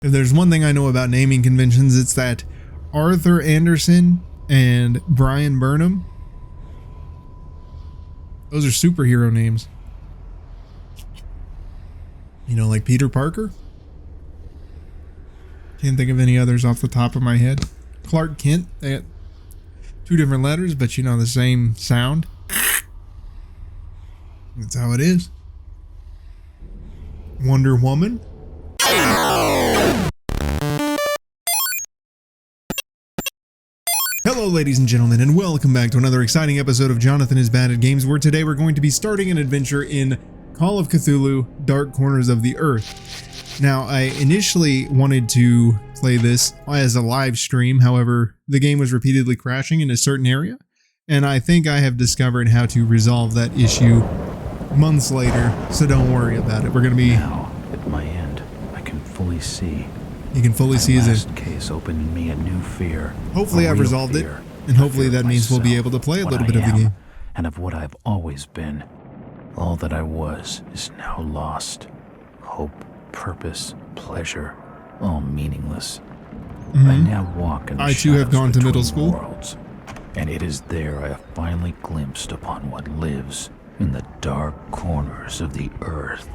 If there's one thing I know about naming conventions, it's that Arthur Anderson and Brian Burnham, those are superhero names. You know, like Peter Parker? Can't think of any others off the top of my head. Clark Kent, they got two different letters, but you know, the same sound. That's how it is. Wonder Woman. Hello ladies and gentlemen, and welcome back to another exciting episode of JonathanIsBadAtGames, where today we're going to be starting an adventure in Call of Cthulhu, Dark Corners of the Earth. Now, I initially wanted to play this as a live stream, however, the game was repeatedly crashing in a certain area, and I think I have discovered how to resolve that issue months later, so don't worry about it. We're going to be... Now, at my end, I can fully see. You can fully see as it. Case opened in me a new fear. Hopefully I've resolved it, and hopefully that means we'll be able to play a little bit of the game. And of what I've always been. All that I was is now lost. Hope, purpose, pleasure, all meaningless. I now walk in the I too have gone to middle school. Worlds, and it is there I have finally glimpsed upon what lives in the dark corners of the earth.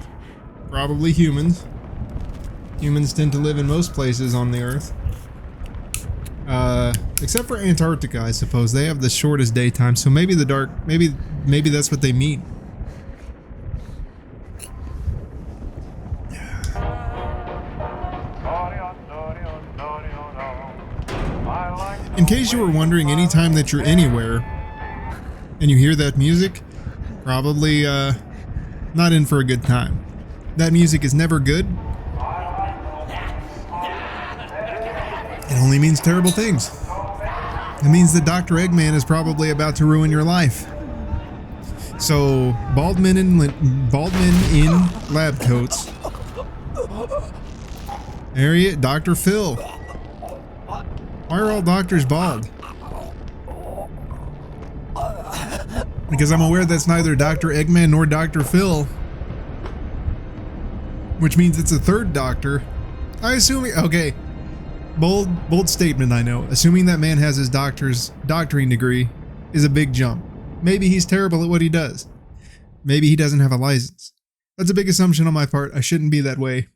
Probably humans. Humans tend to live in most places on the earth. Except for Antarctica, I suppose. They have the shortest daytime, so maybe the dark, maybe that's what they mean. In case you were wondering, anytime that you're anywhere and you hear that music, probably not in for a good time. That music is never good. It only means terrible things. It means that Dr. Eggman is probably about to ruin your life. So, bald men in lab coats. Harriet, Dr. Phil. Why are all doctors bald? Because I'm aware that's neither Dr. Eggman nor Dr. Phil. Which means it's a third doctor. I assume, okay. Bold statement, I know. Assuming that man has his doctoring degree is a big jump. Maybe he's terrible at what he does. Maybe he doesn't have a license. That's a big assumption on my part. I shouldn't be that way.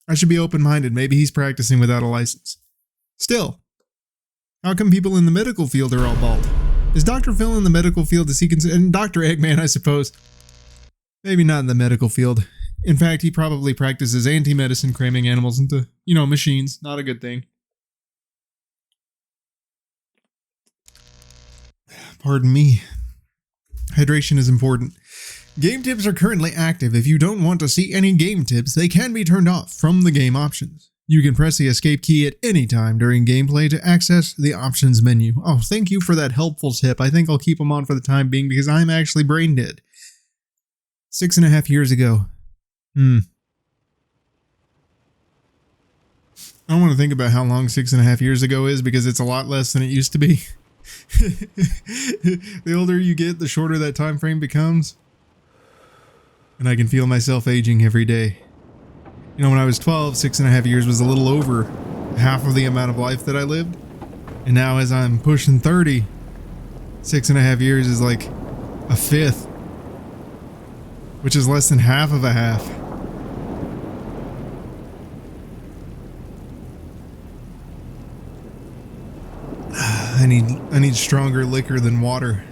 I should be open-minded. Maybe he's practicing without a license. Still, how come people in the medical field are all bald? Is Dr. Phil in the medical field? Is he considered? And Dr. Eggman, I suppose. Maybe not in the medical field. In fact, he probably practices anti-medicine, cramming animals into, you know, machines. Not a good thing. Pardon me. Hydration is important. Game tips are currently active. If you don't want to see any game tips, they can be turned off from the game options. You can press the escape key at any time during gameplay to access the options menu. Oh, thank you for that helpful tip. I think I'll keep them on for the time being because I'm actually brain dead. 6.5 years ago. I don't want to think about how long 6.5 years ago is because it's a lot less than it used to be. The older you get, the shorter that time frame becomes. And I can feel myself aging every day. You know, when I was 12, 6.5 years was a little over half of the amount of life that I lived. And now as I'm pushing 30, 6.5 years is like a fifth. Which is less than half of a half. I need stronger liquor than water.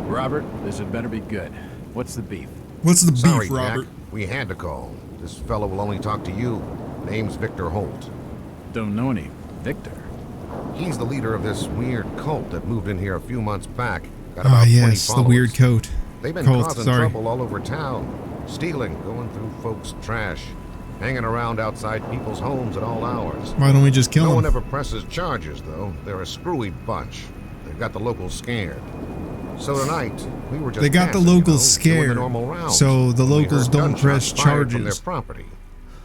Robert, this had better be good. What's the beef? What's the beef, Sorry, Robert? Jack. We had to call. This fellow will only talk to you. Name's Victor Holt. Don't know any Victor. He's the leader of this weird cult that moved in here a few months back. Got about 20 yes, followers. the weird coat. They've been causing trouble all over town. Stealing, going through folks' trash, hanging around outside people's homes at all hours. Why don't we just kill them? No one ever presses charges, though. They're a screwy bunch. They've got the locals scared. So tonight, we were just They got the locals scared, so the locals don't press charges. From their property.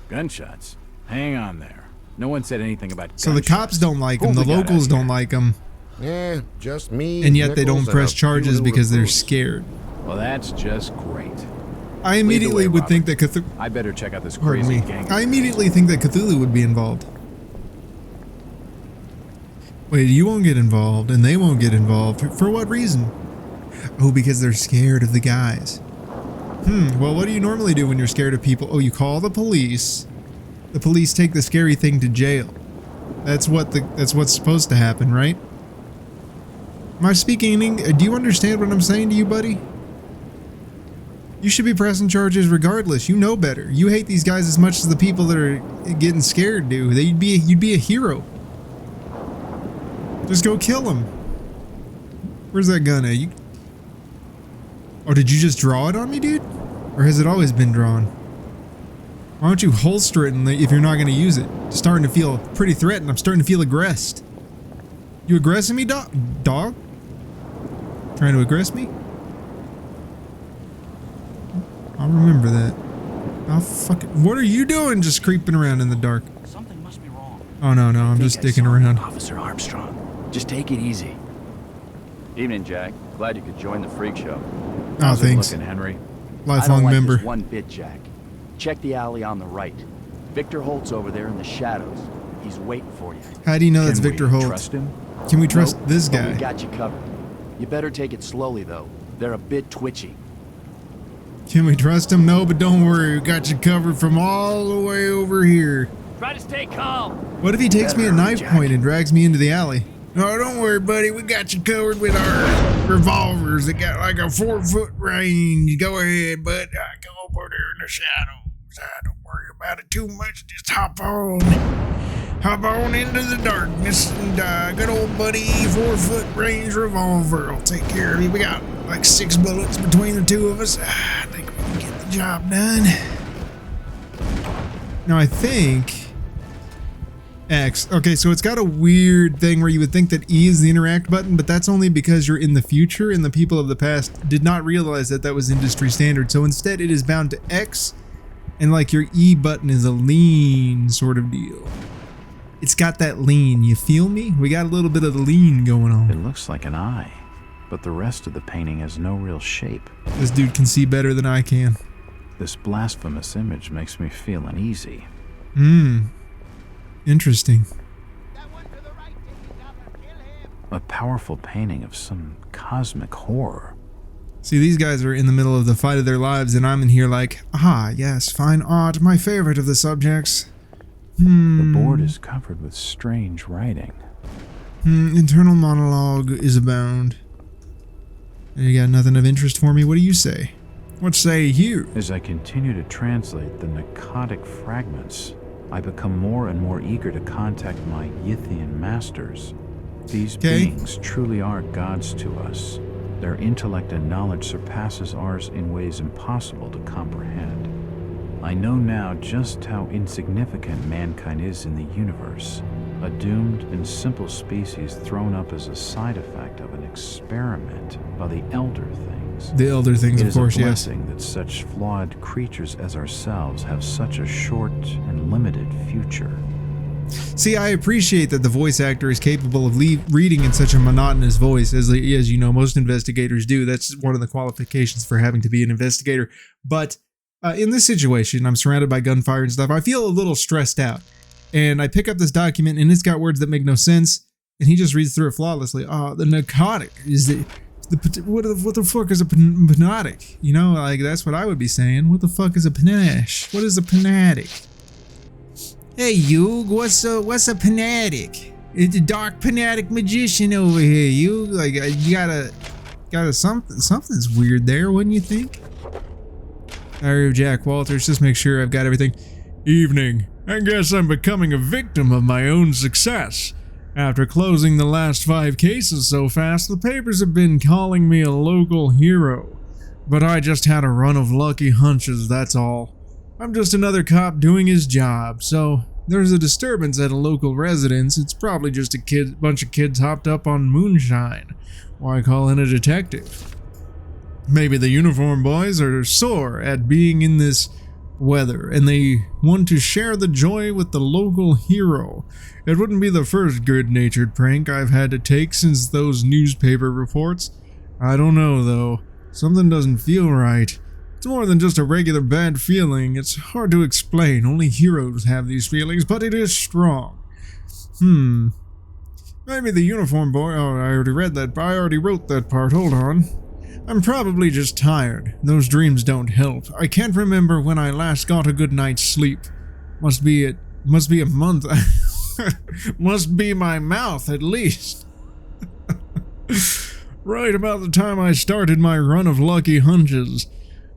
Gunshots? Hang on there. No one said anything about gunshots. So the cops don't like them, the locals don't like them. Yeah, just me. And yet they don't press charges because they're scared. Well, that's just great. I immediately would think that Cthulhu... I better check out this Pardon crazy me. gang. I immediately think that Cthulhu would be involved. Wait, you won't get involved, and they won't get involved. For what reason? Oh, because they're scared of the guys. Well, what do you normally do when you're scared of people? Oh, you call the police. The police take the scary thing to jail. That's what's supposed to happen, right? Am I speaking? Do you understand what I'm saying to you, buddy? You should be pressing charges regardless. You know better. You hate these guys as much as the people that are getting scared do. You'd be a hero. Just go kill him. Where's that gun at? Oh, did you just draw it on me, dude? Or has it always been drawn? Why don't you holster it if you're not going to use it? It's starting to feel pretty threatened. I'm starting to feel aggressed. You aggressing me, dog? Trying to aggress me? I'll remember that. I'll fucking... What are you doing just creeping around in the dark? Something must be wrong. Oh, no, I'm just dicking around. Officer Armstrong. Just take it easy. Evening, Jack. Glad you could join the freak show. Oh, How's it thanks. looking, Henry? I Lifelong don't like member. this one bit, Jack. Check the alley on the right. Victor Holt's over there in the shadows. He's waiting for you. How do you know that's Can Victor we Holt? trust him? Can we trust Nope, this but guy? We got you covered. You better take it slowly, though. They're a bit twitchy. Can we trust him? No, but don't worry. We got you covered from all the way over here. Try to stay calm. What if he takes me at knife Jack. point and drags me into the alley? No, don't worry, buddy. We got you covered with our revolvers that got like a 4-foot range. Go ahead, bud. Go over there in the shadows. Don't worry about it too much. Just hop on into the darkness, and good old buddy 4-foot range revolver will take care of you. We got like 6 bullets between the two of us. I think we can get the job done. Now I think X. Okay, so it's got a weird thing where you would think that E is the interact button, but that's only because you're in the future and the people of the past did not realize that that was industry standard. So instead it is bound to X, and like your E button is a lean sort of deal. It's got that lean, you feel me? We got a little bit of the lean going It on. looks like an eye, but the rest of the painting has no real shape. This dude can see better than I can. This blasphemous image makes me feel uneasy. Interesting. A powerful painting of some cosmic horror. See, these guys are in the middle of the fight of their lives, and I'm in here like, yes, fine art, my favorite of the subjects. The board is covered with strange writing. Internal monologue is abound. You got nothing of interest for me? What do you say? What say you? As I continue to translate the narcotic fragments, I become more and more eager to contact my Yithian masters. These beings truly are gods to us. Their intellect and knowledge surpasses ours in ways impossible to comprehend. I know now just how insignificant mankind is in the universe, a doomed and simple species thrown up as a side effect of an experiment by the elder things. The elder things, It of is course, a yes. blessing that such flawed creatures as ourselves have such a short and limited future. See, I appreciate that the voice actor is capable of reading in such a monotonous voice, as you know, most investigators do. That's one of the qualifications for having to be an investigator. But in this situation, I'm surrounded by gunfire and stuff. I feel a little stressed out. And I pick up this document, and it's got words that make no sense. And he just reads through it flawlessly. The narcotic is what the fuck is a panatic? You know, like, that's what I would be saying. What the fuck is a panache? What is a panatic? Hey, Hugh, what's a panatic? It's a dark panatic magician over here. You gotta something's weird there, wouldn't you think? Diary of Jack Walters, just make sure I've got everything. Evening. I guess I'm becoming a victim of my own success. After closing the last 5 cases so fast, the papers have been calling me a local hero. But I just had a run of lucky hunches, that's all. I'm just another cop doing his job, so there's a disturbance at a local residence. It's probably just a bunch of kids hopped up on moonshine. Why call in a detective? Maybe the uniform boys are sore at being in this weather, and they want to share the joy with the local hero. It wouldn't be the first good-natured prank I've had to take since those newspaper reports. I don't know, though. Something doesn't feel right. It's more than just a regular bad feeling. It's hard to explain. Only heroes have these feelings, but it is strong. Maybe the uniform boy... Oh, I already read that. I already wrote that part. Hold on. I'm probably just tired. Those dreams don't help. I can't remember when I last got a good night's sleep. Must be a month. Must be my mouth, at least. Right about the time I started my run of lucky hunches.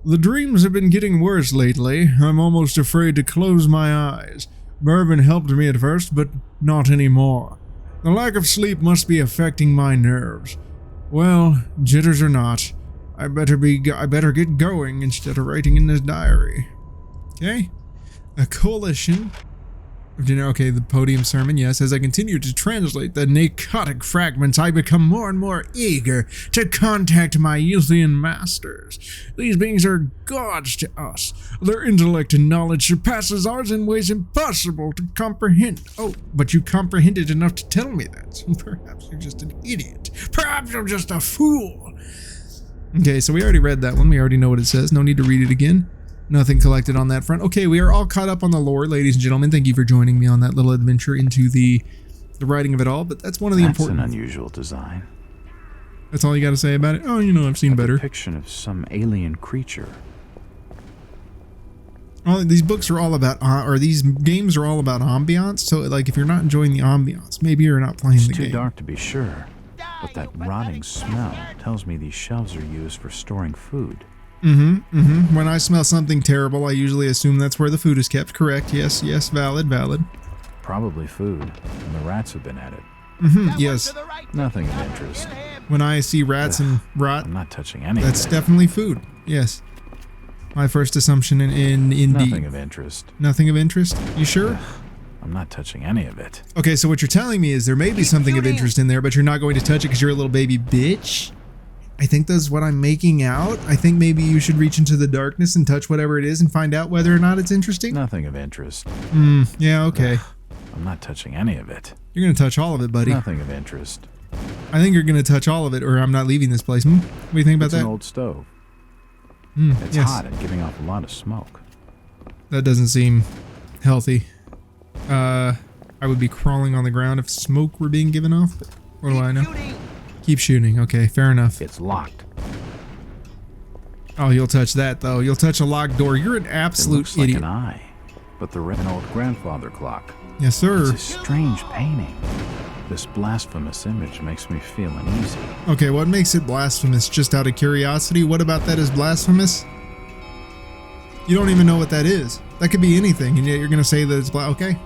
The dreams have been getting worse lately. I'm almost afraid to close my eyes. Bourbon helped me at first, but not anymore. The lack of sleep must be affecting my nerves. Well, jitters or not, I better get going instead of writing in this diary. Okay? A coalition. Okay, the podium sermon, yes. As I continue to translate the narcotic fragments, I become more and more eager to contact my Yuthian masters. These beings are gods to us. Their intellect and knowledge surpasses ours in ways impossible to comprehend. Oh, but you comprehended enough to tell me that. So perhaps you're just an idiot. Perhaps I'm just a fool. Okay, so we already read that one. We already know what it says. No need to read it again. Nothing collected on that front. Okay, we are all caught up on the lore, ladies and gentlemen. Thank you for joining me on that little adventure into the writing of it all. But that's one of the important... That's an unusual design. That's all you got to say about it? Oh, you know, I've seen better. A depiction of some alien creature. Oh, these books are all about, or these games are all about ambiance. So, like, if you're not enjoying the ambiance, maybe you're not playing the game. It's too dark to be sure, but that rotting smell tells me these shelves are used for storing food. When I smell something terrible, I usually assume that's where the food is kept. Correct. Yes, valid. Probably food, and the rats have been at it. Yes. Nothing of interest. When I see rats and rot, I'm not touching any that's of it. definitely food. Yes. My first assumption indeed. Nothing of interest. Nothing of interest? You sure? I'm not touching any of it. Okay, so what you're telling me is there may be something of interest in there, but you're not going to touch it because you're a little baby bitch? I think that's what I'm making out. I think maybe you should reach into the darkness and touch whatever it is and find out whether or not it's interesting. Nothing of interest. Yeah, okay. I'm not touching any of it. You're going to touch all of it, buddy. Nothing of interest. I think you're going to touch all of it or I'm not leaving this place. What do you think about that? It's an old stove. It's yes. hot and giving off a lot of smoke. That doesn't seem healthy. I would be crawling on the ground if smoke were being given off. But what do I know? Keep shooting. Okay, fair enough. It's locked. Oh, you'll touch that, though. You'll touch a locked door. You're an absolute it looks idiot. Like an eye, but the an old grandfather clock. Yes, sir. It's a strange painting. This blasphemous image makes me feel uneasy. Okay, what makes it blasphemous? Just out of curiosity, what about that is blasphemous? You don't even know what that is. That could be anything, and yet you're going to say that it's okay.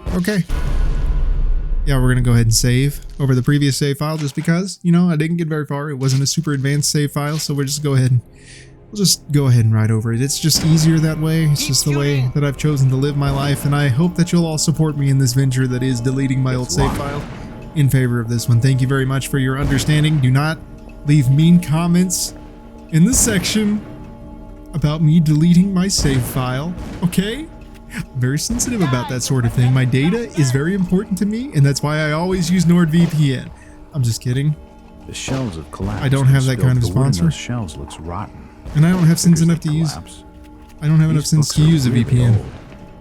Yeah, we're going to go ahead and save over the previous save file just because, you know, I didn't get very far. It wasn't a super advanced save file, so we'll just go ahead and write over it. It's just easier that way. It's just the way that I've chosen to live my life, and I hope that you'll all support me in this venture that is deleting my old save file in favor of this one. Thank you very much for your understanding. Do not leave mean comments in this section about me deleting my save file, okay? I'm very sensitive about that sort of thing. My data is very important to me, and that's why I always use NordVPN. I'm just kidding. The shelves have collapsed. I don't have that kind of sponsor. Those shelves looks rotten. And I don't have sense enough to use. I don't have enough sense to use a VPN. Old,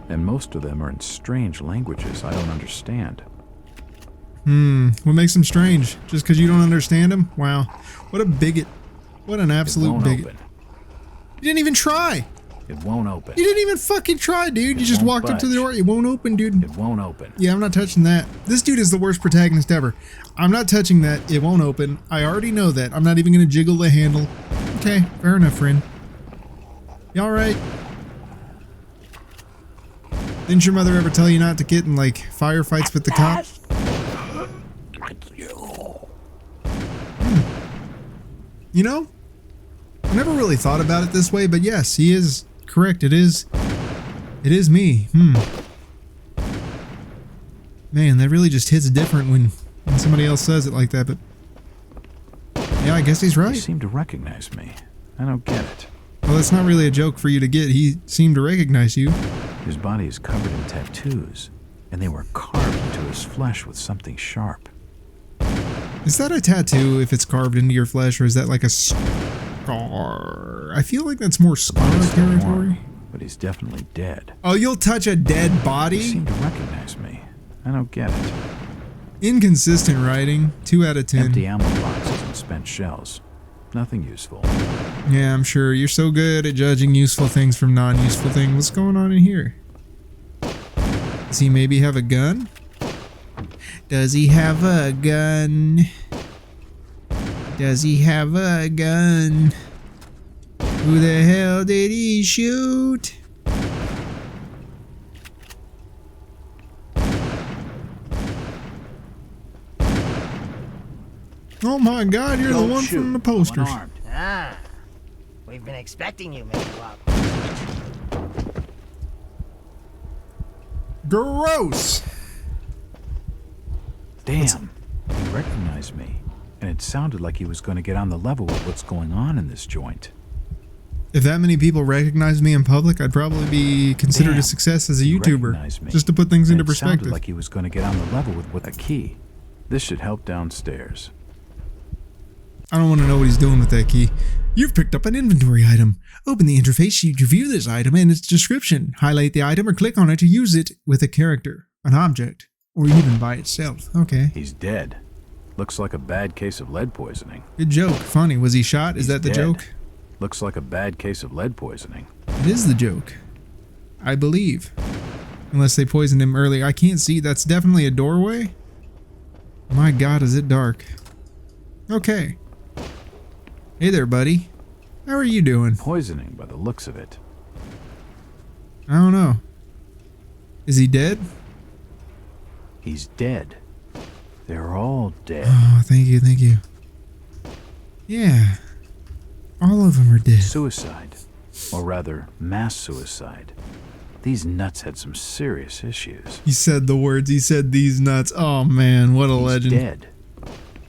and most of them are in strange languages I don't understand. What makes them strange? Just because you don't understand them? Wow. What a bigot. What an absolute bigot. Open. You didn't even try. It won't open. You didn't even fucking try, dude. You just walked up to the door. It won't open, dude. It won't open. Yeah, I'm not touching that. This dude is the worst protagonist ever. I'm not touching that. It won't open. I already know that. I'm not even going to jiggle the handle. Okay, fair enough, friend. You alright? Didn't your mother ever tell you not to get in, like, firefights with the cops? You know? I never really thought about it this way, but yes, he is correct. It is me. Man, that really just hits different when somebody else says it like that, but yeah, I guess he's right. You seem to recognize me. I don't get it. Well, that's not really a joke for you to get. He seemed to recognize you. His body is covered in tattoos, and they were carved into his flesh with something sharp. Is that a tattoo if it's carved into your flesh, or is that like a Scar. I feel like that's more Scar He's still warm, territory. but he's definitely dead. Oh, you'll touch a dead You body? seem to recognize me. I don't get it. Inconsistent writing. 2 out of 10. Empty ammo boxes and spent shells. Nothing useful. Yeah, I'm sure. You're so good at judging useful things from non-useful things. What's going on in here? Does he maybe have a gun? Does he have a gun? Does he have a gun? Who the hell did he shoot? Oh my God, you're the one from the posters. Ah, we've been expecting you, Mr. Walker. Gross! Damn, he recognized me, and it sounded like he was going to get on the level with what's going on in this joint. If that many people recognize me in public, I'd probably be considered Damn, a success as a he YouTuber. recognized me, Just to put things and into it sounded perspective. like he was going to get on the level with what a key. This should help downstairs. I don't want to know what he's doing with that key. You've picked up an inventory item. Open the interface sheet to view this item and its description. Highlight the item or click on it to use it with a character, an object, or even by itself. Okay. He's dead. Looks like a bad case of lead poisoning. Good joke. Funny. Was he shot? Is He's that the dead. joke? Looks like a bad case of lead poisoning. It is the joke. I believe. Unless they poisoned him earlier. I can't see. That's definitely a doorway. My God, is it dark. Okay. Hey there, buddy. How are you doing? Poisoning by the looks of it. I don't know. Is he dead? He's dead. They're all dead. Oh, thank you, thank you. Yeah. All of them are dead. Suicide. Or rather, mass suicide. These nuts had some serious issues. He said the words. He said these nuts. Oh, man. What a He's legend. dead.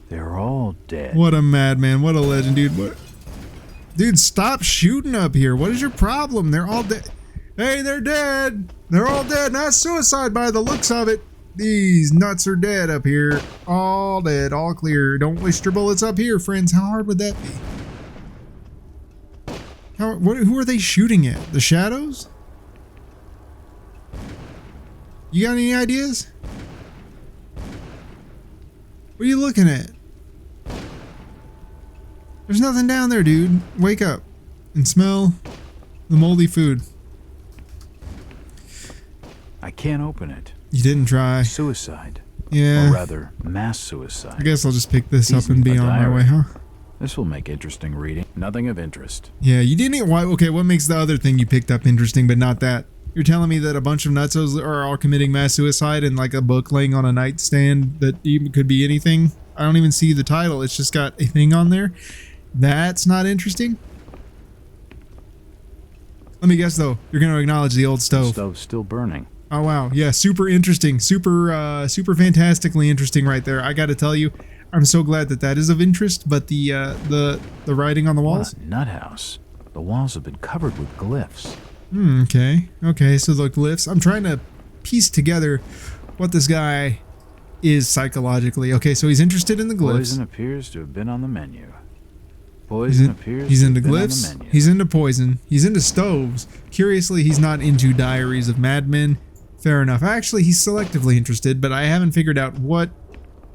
They're all dead. What a madman. What a legend, dude. What? Dude, stop shooting up here. What is your problem? They're all dead. Hey, they're dead. They're all dead. Not suicide by the looks of it. These nuts are dead up here. All dead. All clear. Don't waste your bullets up here, friends. How hard would that be? Who are they shooting at? The shadows? You got any ideas? What are you looking at? There's nothing down there, dude. Wake up and smell the moldy food. I can't open it. You didn't try. Suicide. Yeah. Or rather, mass suicide. I guess I'll just pick this These up and be a on my diary. way, huh? This will make interesting reading. Nothing of interest. Yeah, you didn't. Why? Okay, what makes the other thing you picked up interesting, but not that? You're telling me that a bunch of nutzos are all committing mass suicide and like a book laying on a nightstand that even could be anything? I don't even see the title. It's just got a thing on there. That's not interesting. Let me guess though. You're going to acknowledge the old The stove. stove's still burning. Oh wow, yeah, super interesting, super fantastically interesting right there. I got to tell you, I'm so glad that is of interest. But the writing on the walls. What a nut house. The walls have been covered with glyphs. Okay. So the glyphs. I'm trying to piece together what this guy is psychologically. Okay, so he's interested in the glyphs. Poison appears to have been on the menu. Poison appears He's to into have been on the glyphs. menu. He's into poison. He's into stoves. Curiously, he's not into diaries of madmen. Fair enough. Actually, he's selectively interested, but I haven't figured out what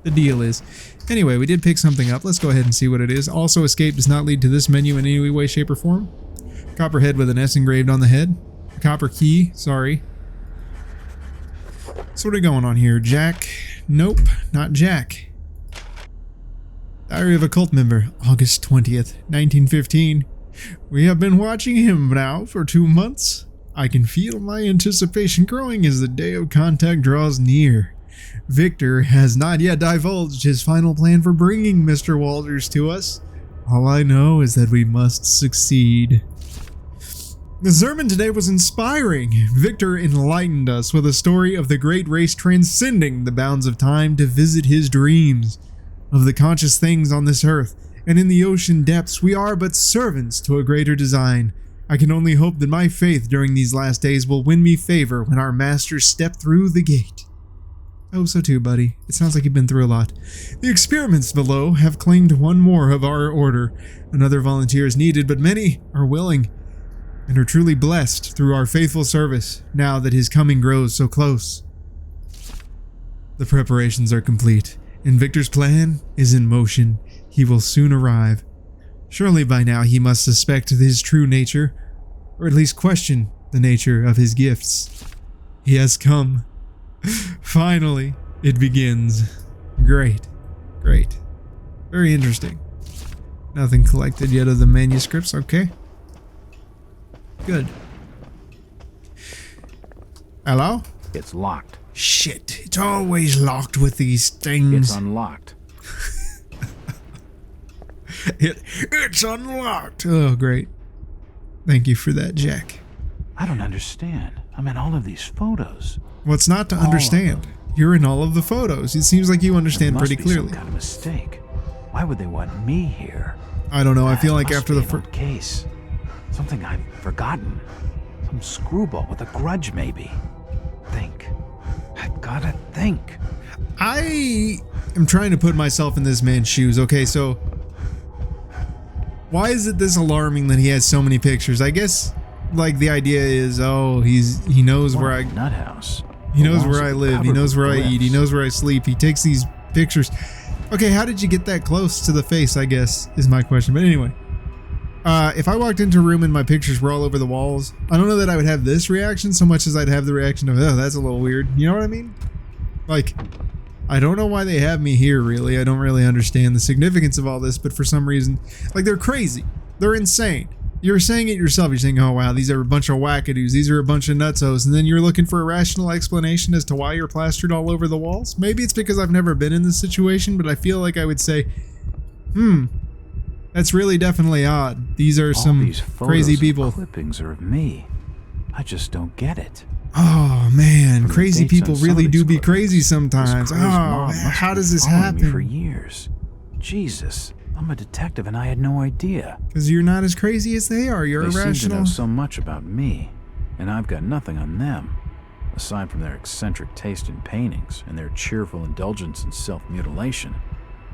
the deal is. Anyway, we did pick something up. Let's go ahead and see what it is. Also, escape does not lead to this menu in any way, shape, or form. Copper head with an S engraved on the head. Copper key. Sorry. So what are we going on here? Jack? Nope, not Jack. Diary of a Cult Member, August 20th, 1915. We have been watching him now for 2 months. I can feel my anticipation growing as the day of contact draws near. Victor has not yet divulged his final plan for bringing Mr. Walters to us. All I know is that we must succeed. The sermon today was inspiring. Victor enlightened us with a story of the great race transcending the bounds of time to visit his dreams. Of the conscious things on this earth and in the ocean depths, we are but servants to a greater design. I can only hope that my faith during these last days will win me favor when our masters step through the gate. I hope so too, buddy. It sounds like you've been through a lot. The experiments below have claimed one more of our order. Another volunteer is needed, but many are willing and are truly blessed through our faithful service now that his coming grows so close. The preparations are complete, and Victor's plan is in motion. He will soon arrive. Surely by now he must suspect his true nature, or at least question the nature of his gifts. He has come. Finally, it begins. Great. Great. Very interesting. Nothing collected yet of the manuscripts, okay. Good. Hello? It's locked. Shit, it's always locked with these things. It's unlocked. It's unlocked. Oh, great. Thank you for that, Jack. I don't understand. I'm in all of these photos. What's not to understand? You're in all of the photos. It seems like you understand pretty clearly. There must be some kind of mistake. Why would they want me here? I don't know. I feel like after the first case, something I've forgotten. Some screwball with a grudge, maybe. Think. I've gotta think. I am trying to put myself in this man's shoes. Okay, so why is it this alarming that he has so many pictures? I guess like the idea is, oh, he knows where I nut house. He knows where I live. He knows where I eat. He knows where I sleep. He takes these pictures. Okay, how did you get that close to the face, I guess, is my question. But anyway, if I walked into a room and my pictures were all over the walls, I don't know that I would have this reaction so much as I'd have the reaction of, oh, that's a little weird. You know what I mean? Like, I don't know why they have me here, really. I don't really understand the significance of all this, but for some reason, like, they're crazy. They're insane. You're saying it yourself. You're saying, oh, wow, these are a bunch of wackadoos. These are a bunch of nutsos. And then you're looking for a rational explanation as to why you're plastered all over the walls. Maybe it's because I've never been in this situation, but I feel like I would say, that's really definitely odd. These are some crazy people. Clippings are of me. I just don't get it. Oh, man. Crazy people really do be crazy sometimes. Oh, how does this happen? For years. Jesus. I'm a detective and I had no idea. Because you're not as crazy as they are. You're irrational. They seem to know so much about me, and I've got nothing on them, aside from their eccentric taste in paintings and their cheerful indulgence in self-mutilation.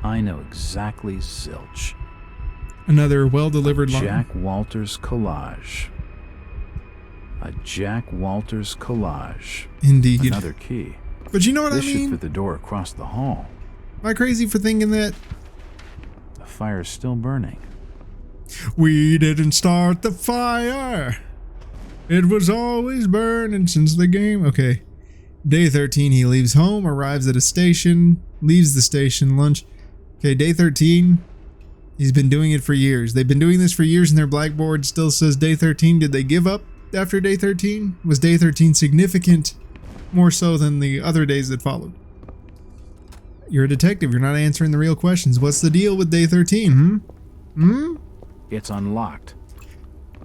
I know exactly zilch. Another well-delivered line. Jack Walters collage. A Jack Walters collage. Indeed. Another key. But you know what I mean? This should fit the door across the hall. Am I crazy for thinking that? The fire's still burning. We didn't start the fire. It was always burning since the game. Okay. Day 13, he leaves home, arrives at a station, leaves the station, lunch. Okay, day 13. He's been doing it for years. They've been doing this for years and their blackboard still says day 13. Did they give up after day 13? Was day 13 significant more so than the other days that followed? You're a detective. You're not answering the real questions. What's the deal with day 13, It's unlocked.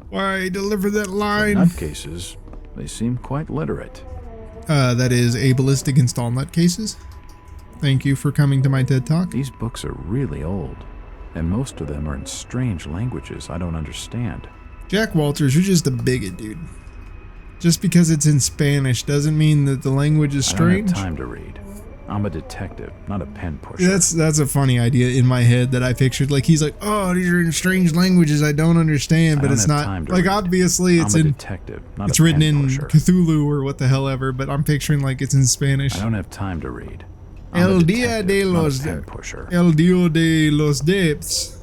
Why deliver that line? Nutcases, they seem quite literate. That is ableist against all nutcases. Thank you for coming to my TED Talk. These books are really old, and most of them are in strange languages I don't understand. Jack Walters, you're just a bigot, dude. Just because it's in Spanish doesn't mean that the language is strange. I don't have time to read. I'm a detective, not a pen pusher. That's a funny idea in my head that I pictured. Like, he's like, oh, these are in strange languages I don't understand, but it's not. Like, obviously it's in detective, not it's a written pen in pusher. Cthulhu or what the hell ever, but I'm picturing like it's in Spanish. I don't have time to read. El Dia de los El Dio de los Depths.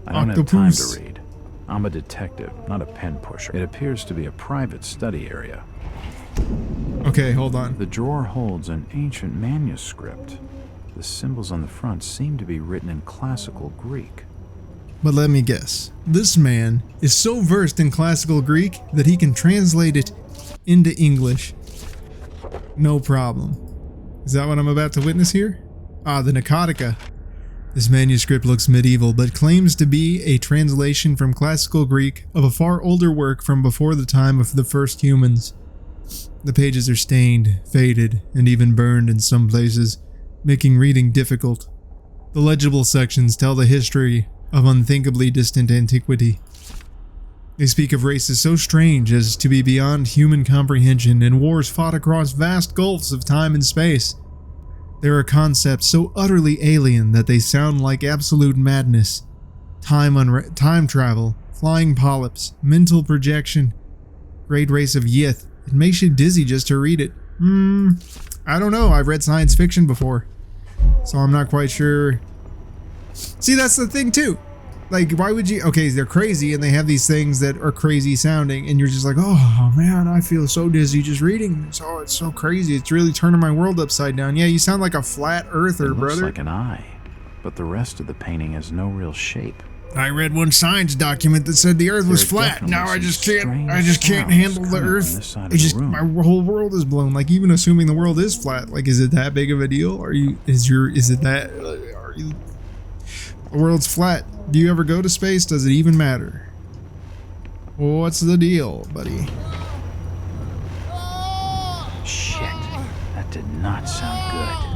I don't have time to read. I'm a detective, not a pen pusher. It appears to be a private study area. Okay, hold on. The drawer holds an ancient manuscript. The symbols on the front seem to be written in classical Greek. But let me guess. This man is so versed in classical Greek that he can translate it into English. No problem. Is that what I'm about to witness here? Ah, the Nicotica. This manuscript looks medieval, but claims to be a translation from classical Greek of a far older work from before the time of the first humans. The pages are stained, faded, and even burned in some places, making reading difficult. The legible sections tell the history of unthinkably distant antiquity. They speak of races so strange as to be beyond human comprehension and wars fought across vast gulfs of time and space. There are concepts so utterly alien that they sound like absolute madness. Time travel, flying polyps, mental projection, great race of Yith. It makes you dizzy just to read it. I don't know. I've read science fiction before, so I'm not quite sure. See, that's the thing too. Like, why would you? Okay, they're crazy and they have these things that are crazy sounding, and you're just like, oh man, I feel so dizzy just reading this. Oh, it's so crazy. It's really turning my world upside down. Yeah, you sound like a flat earther, brother. Looks like an eye, but the rest of the painting has no real shape. I read one science document that said the Earth was flat. Now I just can't handle the Earth. My whole world is blown. Like, even assuming the world is flat, like, is it that big of a deal? The world's flat. Do you ever go to space? Does it even matter? What's the deal, buddy? Shit, that did not sound good.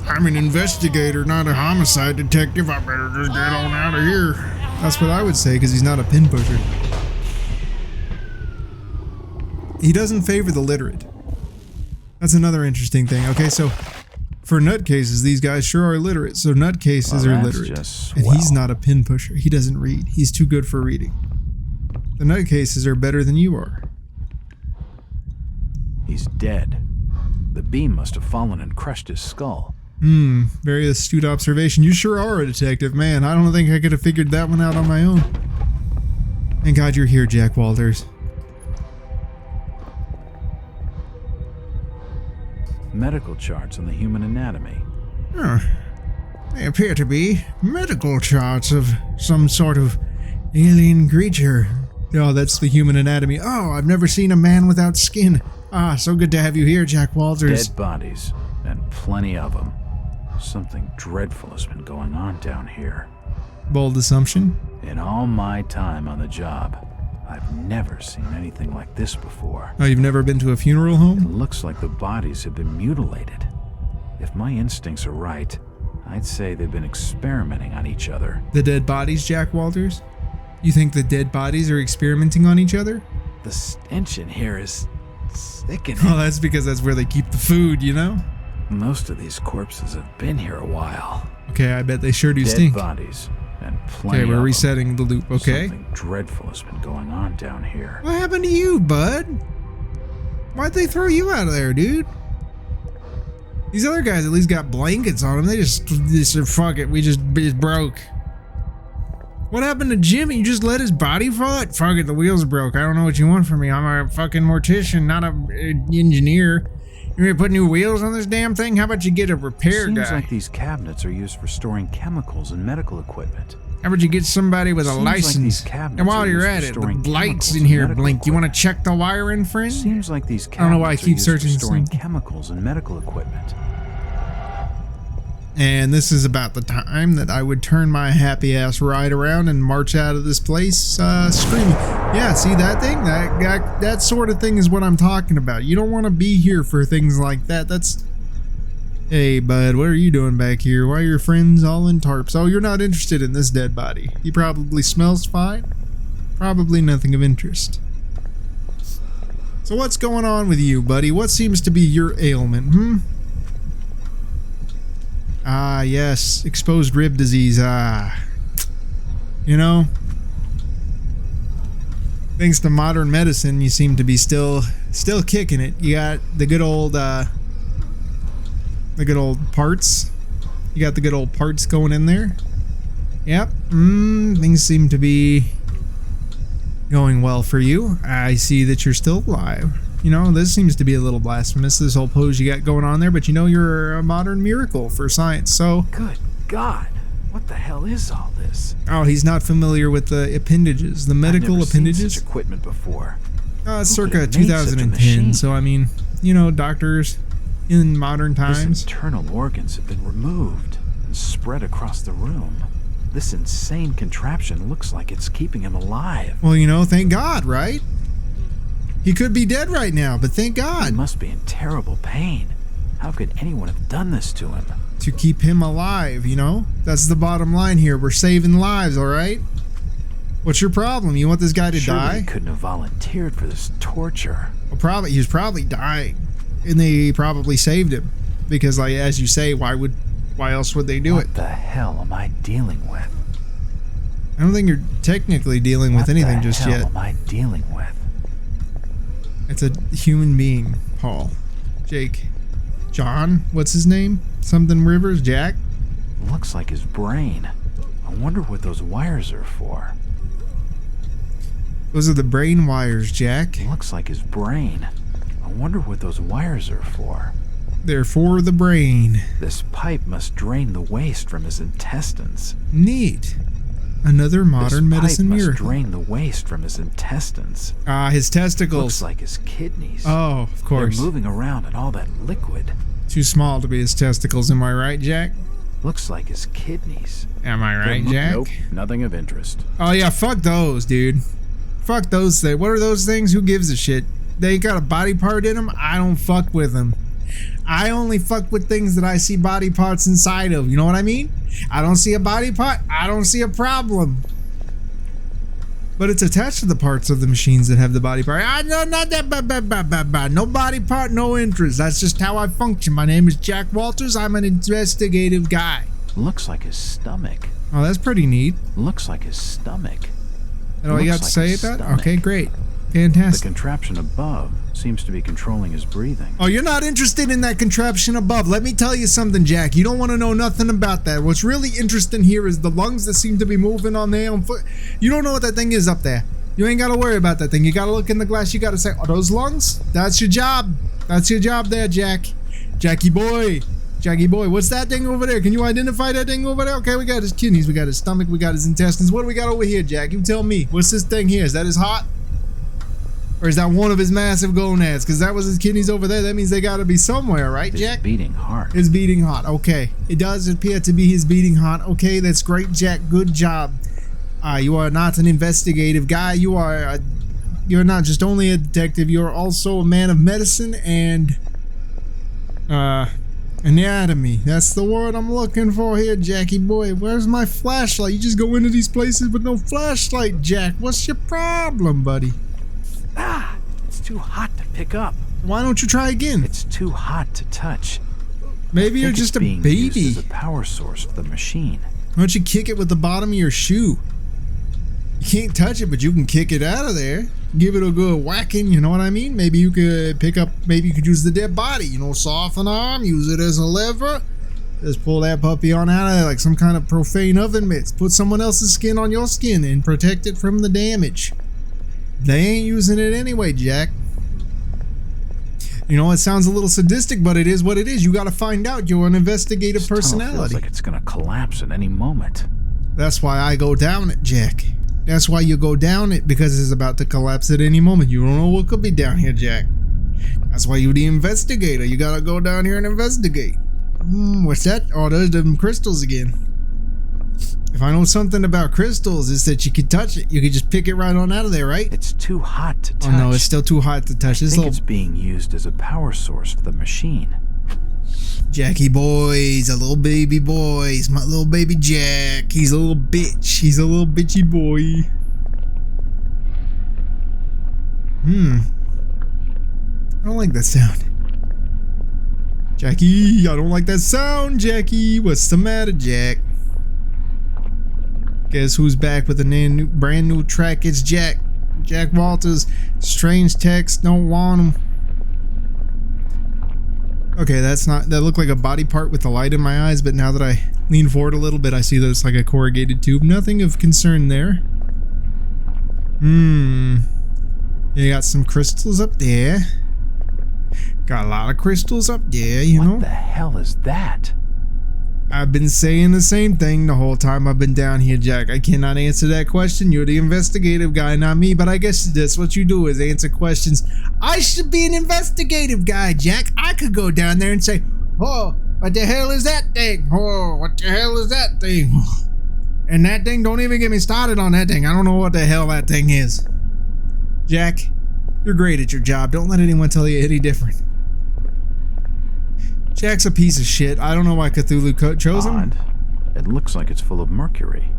I'm an investigator, not a homicide detective. I better just get on out of here. That's what I would say, because he's not a pin pusher. He doesn't favor the literate. That's another interesting thing. Okay, so for nutcases, these guys sure are literate. So nutcases are literate. And he's not a pin pusher. He doesn't read. He's too good for reading. The nutcases are better than you are. He's dead. The beam must have fallen and crushed his skull. Very astute observation. You sure are a detective, man. I don't think I could have figured that one out on my own. Thank God you're here, Jack Walters. Medical charts on the human anatomy. They appear to be medical charts of some sort of alien creature. Oh, that's the human anatomy. Oh, I've never seen a man without skin. Ah, so good to have you here, Jack Walters. Dead bodies, and plenty of them. Something dreadful has been going on down here. Bold assumption. In all my time on the job, I've never seen anything like this before. Oh, you've never been to a funeral home? It looks like the bodies have been mutilated. If my instincts are right, I'd say they've been experimenting on each other. The dead bodies, Jack Walters? You think the dead bodies are experimenting on each other? The stench in here is sickening. Oh, that's because that's where they keep the food, you know? Most of these corpses have been here a while. Okay, I bet they sure do Dead stink. Bodies and plenty. Okay, we're of resetting the loop, okay? Something dreadful has been going on down here. What happened to you, bud? Why'd they throw you out of there, dude? These other guys at least got blankets on them. They just said, fuck it, we just broke. What happened to Jimmy? You just let his body fall? Fuck it, the wheels broke. I don't know what you want from me. I'm a fucking mortician, not an engineer. You ready to put new wheels on this damn thing? How about you get a repair guy? Seems like these cabinets are used for storing chemicals and medical equipment. How about you get somebody with a license? And while you're at it, the lights in here blink. You want to check the wiring, friend? Seems like these cabinets I don't know why I keep are searching used for storing something. chemicals and medical equipment. And this is about the time that I would turn my happy ass right around and march out of this place screaming. Yeah, see that thing? That sort of thing is what I'm talking about. You don't want to be here for things like that. That's... Hey, bud, what are you doing back here? Why are your friends all in tarps? Oh, you're not interested in this dead body. He probably smells fine. Probably nothing of interest. So what's going on with you, buddy? What seems to be your ailment, Ah, yes, exposed rib disease. Ah, you know, thanks to modern medicine, you seem to be still kicking it. You got the good old parts. You got the good old parts going in there. Yep. Things seem to be going well for you. I see that you're still alive. You know, this seems to be a little blasphemous, this whole pose you got going on there, but you know you're a modern miracle for science, so... Good God, what the hell is all this? Oh, he's not familiar with the appendages, the medical I've never appendages? seen such equipment before. It's Who circa could have made such a 2010, machine? so I mean, you know, doctors in modern His times. internal organs have been removed and spread across the room. This insane contraption looks like it's keeping him alive. Well, you know, thank God, right? He could be dead right now, but thank He God. must be in terrible pain. How could anyone have done this to him? To keep him alive, you know? That's the bottom line here. We're saving lives, all right? What's your problem? You want this guy to Surely die? he couldn't have volunteered for this torture. Well, he was probably dying. and they probably saved him because, like, as you say, why else would they do it? What the hell am I dealing with? I don't think you're technically dealing with anything just yet. What the hell am I dealing with? It's a human being, Paul. Jake. John? What's his name? Something Rivers? Jack? Looks like his brain. I wonder what those wires are for. Those are the brain wires, Jack. Looks like his brain. I wonder what those wires are for. They're for the brain. This pipe must drain the waste from his intestines. Neat. Another modern medicine miracle. miracle. Drain the waste from his intestines. His testicles. Looks like his kidneys. Oh, of course. They're moving around in all that liquid. Too small to be his testicles, am I right, Jack? Looks like his kidneys. Am I right, Jack? Nope, nothing of interest. Oh yeah, fuck those, dude. Fuck those things. What are those things? Who gives a shit? They got a body part in them? I don't fuck with them. I only fuck with things that I see body parts inside of. You know what I mean? I don't see a body part, I don't see a problem. But it's attached to the parts of the machines that have the body part. No, not that. No body part, no interest. That's just how I function. My name is Jack Walters. I'm an investigative guy. Looks like his stomach. Oh, that's pretty neat. Looks like his stomach. And all you got to say about that? Okay, great. Fantastic. The contraption above seems to be controlling his breathing. Oh, you're not interested in that contraption above. Let me tell you something, Jack. You don't want to know nothing about that. What's really interesting here is the lungs that seem to be moving on their own foot. You don't know what that thing is up there. You ain't got to worry about that thing. You got to look in the glass. You got to say, are those lungs? That's your job. That's your job there, Jack. Jackie boy. Jackie boy, what's that thing over there? Can you identify that thing over there? Okay, we got his kidneys, we got his stomach, we got his intestines. What do we got over here, Jack? You tell me. What's this thing here? Is that his heart? Or is that one of his massive gonads? Because that was his kidneys over there. That means they got to be somewhere, right, Jack? His beating heart. His beating heart. Okay. It does appear to be his beating heart. Okay, that's great, Jack. Good job. You are not an investigative guy. You're not just only a detective. You're also a man of medicine and anatomy. That's the word I'm looking for here, Jackie boy. Where's my flashlight? You just go into these places with no flashlight, Jack. What's your problem, buddy? It's too hot to pick up. Why don't you try again? It's too hot to touch. Maybe you're just a baby. Used as a power source for the machine. Why don't you kick it with the bottom of your shoe? You can't touch it, but you can kick it out of there. Give it a good whacking, you know what I mean? Maybe you could maybe you could use the dead body, you know, soften arm, use it as a lever. Just pull that puppy on out of there like some kind of profane oven mitts. Put someone else's skin on your skin and protect it from the damage. They ain't using it anyway, Jack. You know, it sounds a little sadistic, but it is what it is. You gotta find out. You're an investigative personality. Feels like it's gonna collapse at any moment. That's why I go down it, Jack. That's why you go down it, because it's about to collapse at any moment. You don't know what could be down here, Jack. That's why you're the investigator. You gotta go down here and investigate. What's that? Oh, there's them crystals again. If I know something about crystals, it's that you can touch it. You can just pick it right on out of there, right? It's too hot to touch. Oh no, it's still too hot to touch. I think it's being used as a power source for the machine. Jackie boys, a little baby boys, my little baby Jack. He's a little bitch. He's a little bitchy boy. I don't like that sound. Jackie, I don't like that sound, Jackie. What's the matter, Jack? Guess who's back with a brand new track? It's Jack. Jack Walters. Strange text. Don't want him. Okay, that looked like a body part with the light in my eyes, but now that I lean forward a little bit, I see that it's like a corrugated tube. Nothing of concern there. You got some crystals up there. Got a lot of crystals up there, you know. What the hell is that? I've been saying the same thing the whole time I've been down here, Jack. I cannot answer that question. You're the investigative guy, not me, but I guess that's what you do, is answer questions. I should be an investigative guy, Jack. I could go down there and say, oh, what the hell is that thing? Oh, what the hell is that thing? And that thing, don't even get me started on that thing. I don't know what the hell that thing is. Jack, you're great at your job. Don't let anyone tell you any different. Jack's a piece of shit. I don't know why Cthulhu chose him. Odd. It looks like it's full of mercury.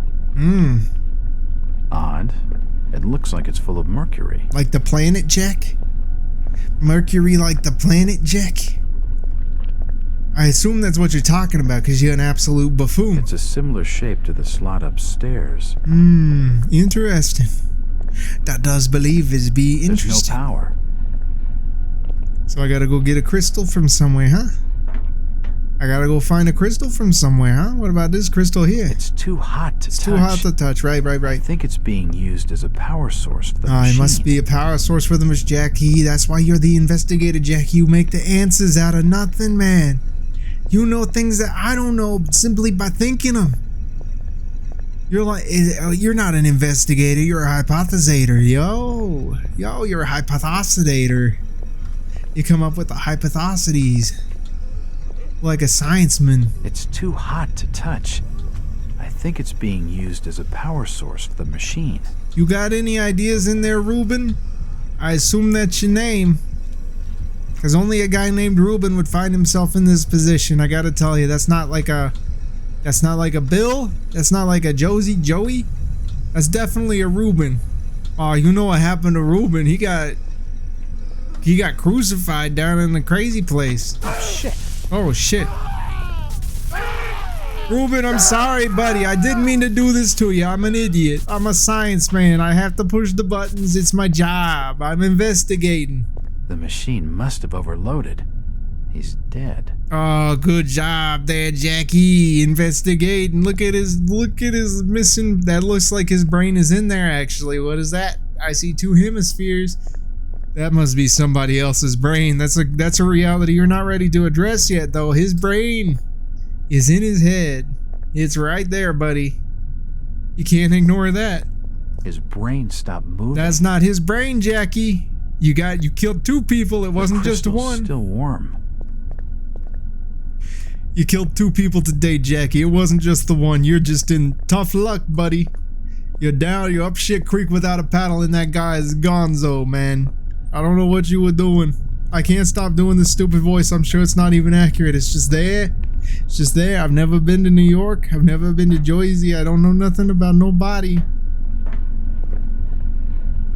Odd. It looks like it's full of mercury. Like the planet, Jack? Mercury like the planet, Jack? I assume that's what you're talking about because you're an absolute buffoon. It's a similar shape to the slot upstairs. Interesting. That does believe is be interesting. There's no power. So I gotta go get a crystal from somewhere, huh? I gotta go find a crystal from somewhere, huh? What about this crystal here? It's too hot to touch. It's too hot to touch, right. I think it's being used as a power source for the machine. It must be a power source for the machine, Jackie. That's why you're the investigator, Jackie. You make the answers out of nothing, man. You know things that I don't know simply by thinking them. You're not an investigator. You're a hypothesator, yo. You're a hypothesidator. You come up with the hypotheses. Like a scienceman. It's too hot to touch. I think it's being used as a power source for the machine. You got any ideas in there, Ruben? I assume that's your name. Because only a guy named Ruben would find himself in this position. I gotta tell you, that's not like a Bill. That's not like a Joey. That's definitely a Ruben. Oh, you know what happened to Ruben? He got crucified down in the crazy place. Oh shit. Ruben, I'm sorry, buddy. I didn't mean to do this to you. I'm an idiot. I'm a science man. I have to push the buttons. It's my job. I'm investigating. The machine must have overloaded. He's dead. Oh, good job there, Jackie. Investigating. Look at his missing. That looks like his brain is in there, actually. What is that? I see 2 hemispheres. That must be somebody else's brain. That's a reality you're not ready to address yet, though. His brain is in his head. It's right there, buddy. You can't ignore that. His brain stopped moving. That's not his brain, Jackie. You killed 2 people. It wasn't just one. Still warm. You killed 2 people today, Jackie. It wasn't just the one. You're just in tough luck, buddy. You're up shit creek without a paddle, and that guy is gonzo, man. I don't know what you were doing. I can't stop doing this stupid voice. I'm sure it's not even accurate. It's just there. It's just there. I've never been to New York. I've never been to Jersey. I don't know nothing about nobody.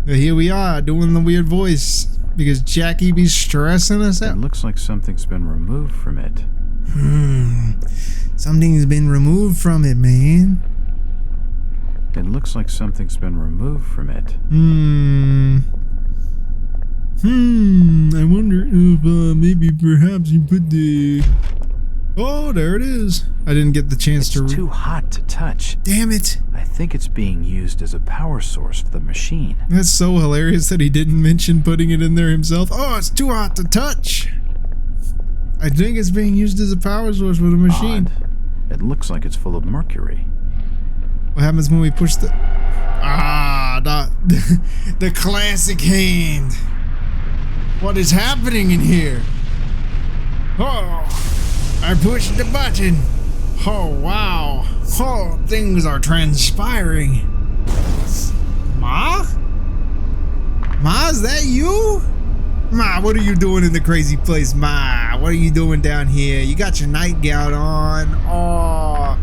But here we are, doing the weird voice. Because Jackie be stressing us out. It looks like something's been removed from it. Something's been removed from it, man. It looks like something's been removed from it. I wonder if maybe perhaps you put the... Oh, there it is. I didn't get the chance to... It's too hot to touch. Damn it. I think it's being used as a power source for the machine. That's so hilarious that he didn't mention putting it in there himself. Oh, it's too hot to touch. I think it's being used as a power source for the machine. Odd. It looks like it's full of mercury. What happens when we push the... the classic hand. What is happening in here? Oh, I pushed the button. Oh, wow. Oh, things are transpiring. Ma? Ma, is that you? Ma, what are you doing in the crazy place, Ma? What are you doing down here? You got your nightgown on. Oh,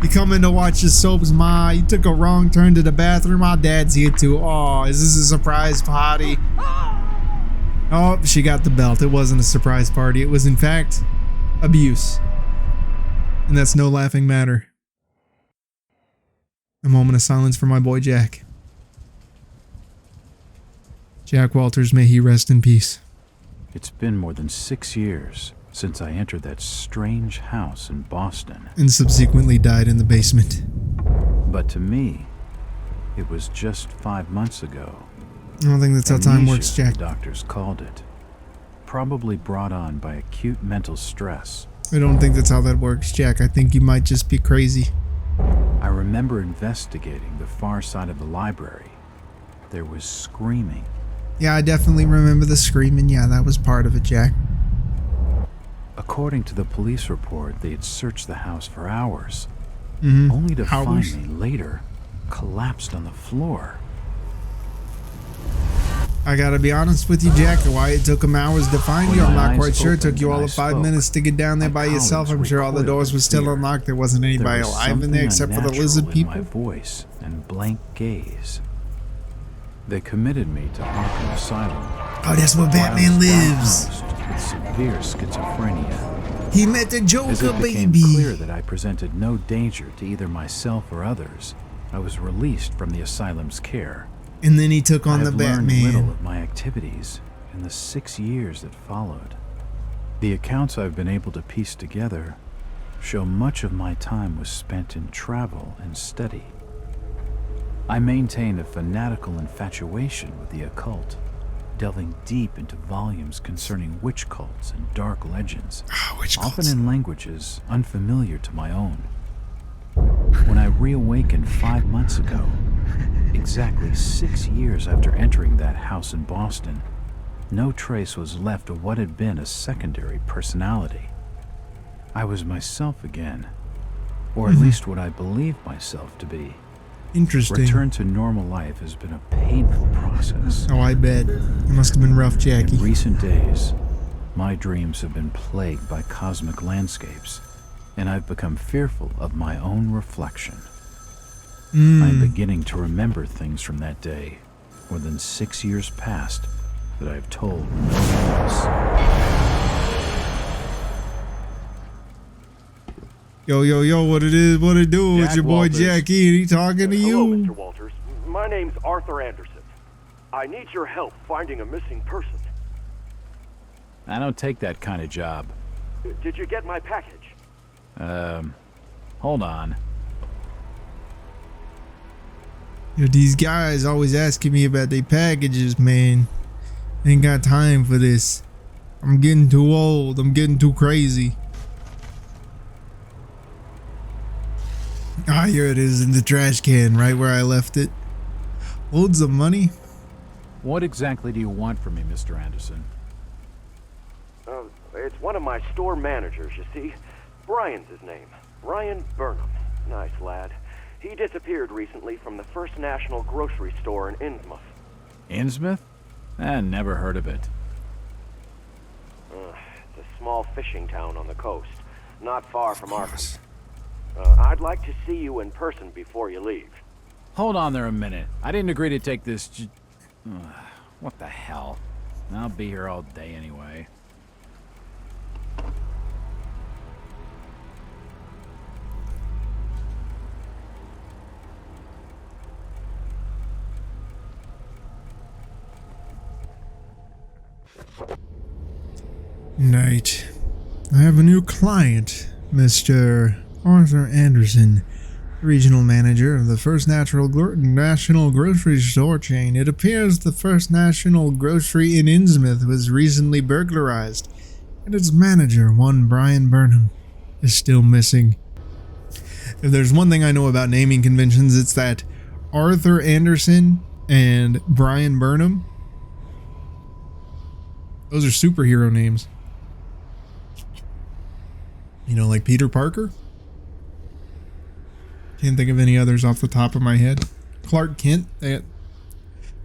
you coming to watch the soaps, Ma? You took a wrong turn to the bathroom. My dad's here too. Oh, is this a surprise party? Oh, she got the belt. It wasn't a surprise party. It was, in fact, abuse. And that's no laughing matter. A moment of silence for my boy Jack. Jack Walters, may he rest in peace. It's been more than 6 years since I entered that strange house in Boston. And subsequently died in the basement. But to me, it was just 5 months ago. I don't think that's how time works, Jack. The doctors called it. Probably brought on by acute mental stress. I don't think that's how that works, Jack. I think you might just be crazy. I remember investigating the far side of the library. There was screaming. Yeah, I definitely remember the screaming. Yeah, that was part of it, Jack. According to the police report, they had searched the house for hours. Only to find me later collapsed on the floor. I gotta be honest with you, Jack. Why it took them hours to find you, I'm not quite sure. It took you all of 5 minutes to get down there by yourself. I'm sure all the doors were still unlocked. There wasn't anybody alive in there except for the lizard people. My voice and blank gaze. They committed me to Arkham Asylum. Oh, that's where Batman lives. With severe schizophrenia. He met the As Joker, it became baby. clear that I presented no danger to either myself or others, I was released from the asylum's care. And then he took on the I've learned little Batman. of my activities in the 6 years that followed. The accounts I've been able to piece together show much of my time was spent in travel and study. I maintained a fanatical infatuation with the occult, delving deep into volumes concerning witch cults and dark legends, Witch often cults. in languages unfamiliar to my own. When I reawakened 5 months ago, exactly 6 years after entering that house in Boston, no trace was left of what had been a secondary personality. I was myself again, or at least what I believed myself to be. Interesting. Return to normal life has been a painful process. Oh, I bet. It must have been rough, Jackie. In recent days, my dreams have been plagued by cosmic landscapes, and I've become fearful of my own reflection. I'm beginning to remember things from that day, more than 6 years past, that I've told no one else. Yo, what it is, what it do? It's Jack your boy Walters. Jackie, and he talking to Hello, you. Mr. Walters. My name's Arthur Anderson. I need your help finding a missing person. I don't take that kind of job. Did you get my package? Hold on. Yo, these guys always asking me about their packages, man. Ain't got time for this. I'm getting too old. I'm getting too crazy. Ah, here it is in the trash can, right where I left it. Loads of money. What exactly do you want from me, Mr. Anderson? It's one of my store managers, you see. Brian's his name. Brian Burnham. Nice lad. He disappeared recently from the First National grocery store in Innsmouth. Innsmouth? Never heard of it. It's a small fishing town on the coast, not far from Arkham. I'd like to see you in person before you leave. Hold on there a minute. I didn't agree to take this what the hell? I'll be here all day anyway. Night. I have a new client, Mr. Arthur Anderson, regional manager of the First National Grocery Store chain. It appears the First National Grocery in Innsmouth was recently burglarized, and its manager, one Brian Burnham, is still missing. If there's one thing I know about naming conventions, it's that Arthur Anderson and Brian Burnham, those are superhero names. You know, like Peter Parker? Can't think of any others off the top of my head. Clark Kent, they got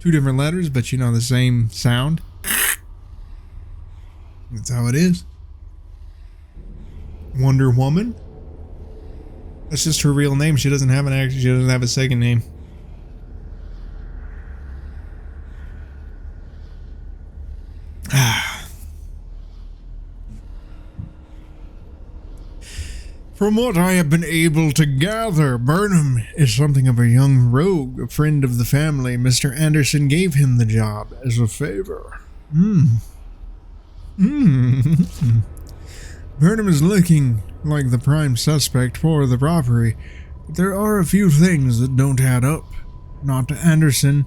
two different letters, but you know, the same sound. That's how it is. Wonder Woman? That's just her real name. She doesn't have she doesn't have a second name. From what I have been able to gather, Burnham is something of a young rogue. A friend of the family, Mr. Anderson, gave him the job as a favor. Burnham is looking like the prime suspect for the robbery, but there are a few things that don't add up. Not to Anderson,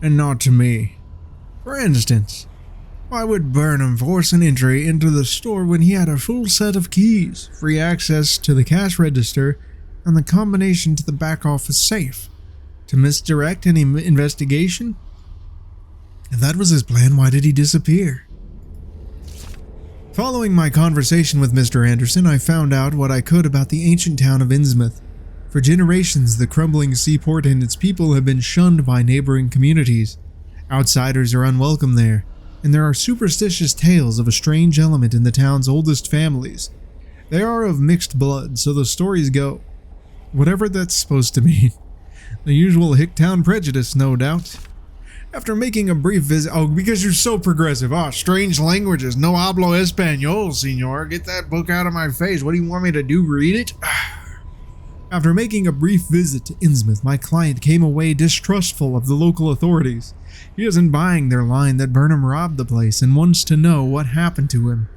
and not to me. For instance, why would Burnham force an entry into the store when he had a full set of keys, free access to the cash register, and the combination to the back office safe? To misdirect any investigation? If that was his plan, why did he disappear? Following my conversation with Mr. Anderson, I found out what I could about the ancient town of Innsmouth. For generations, the crumbling seaport and its people have been shunned by neighboring communities. Outsiders are unwelcome there, and there are superstitious tales of a strange element in the town's oldest families. They are of mixed blood, so the stories go. Whatever that's supposed to mean. The usual Hicktown prejudice, no doubt. After making a brief visit, oh, because you're so progressive. Oh, strange languages. No hablo español, senor. Get that book out of my face. What do you want me to do? Read it? After making a brief visit to Innsmouth, my client came away distrustful of the local authorities. He isn't buying their line that Burnham robbed the place and wants to know what happened to him.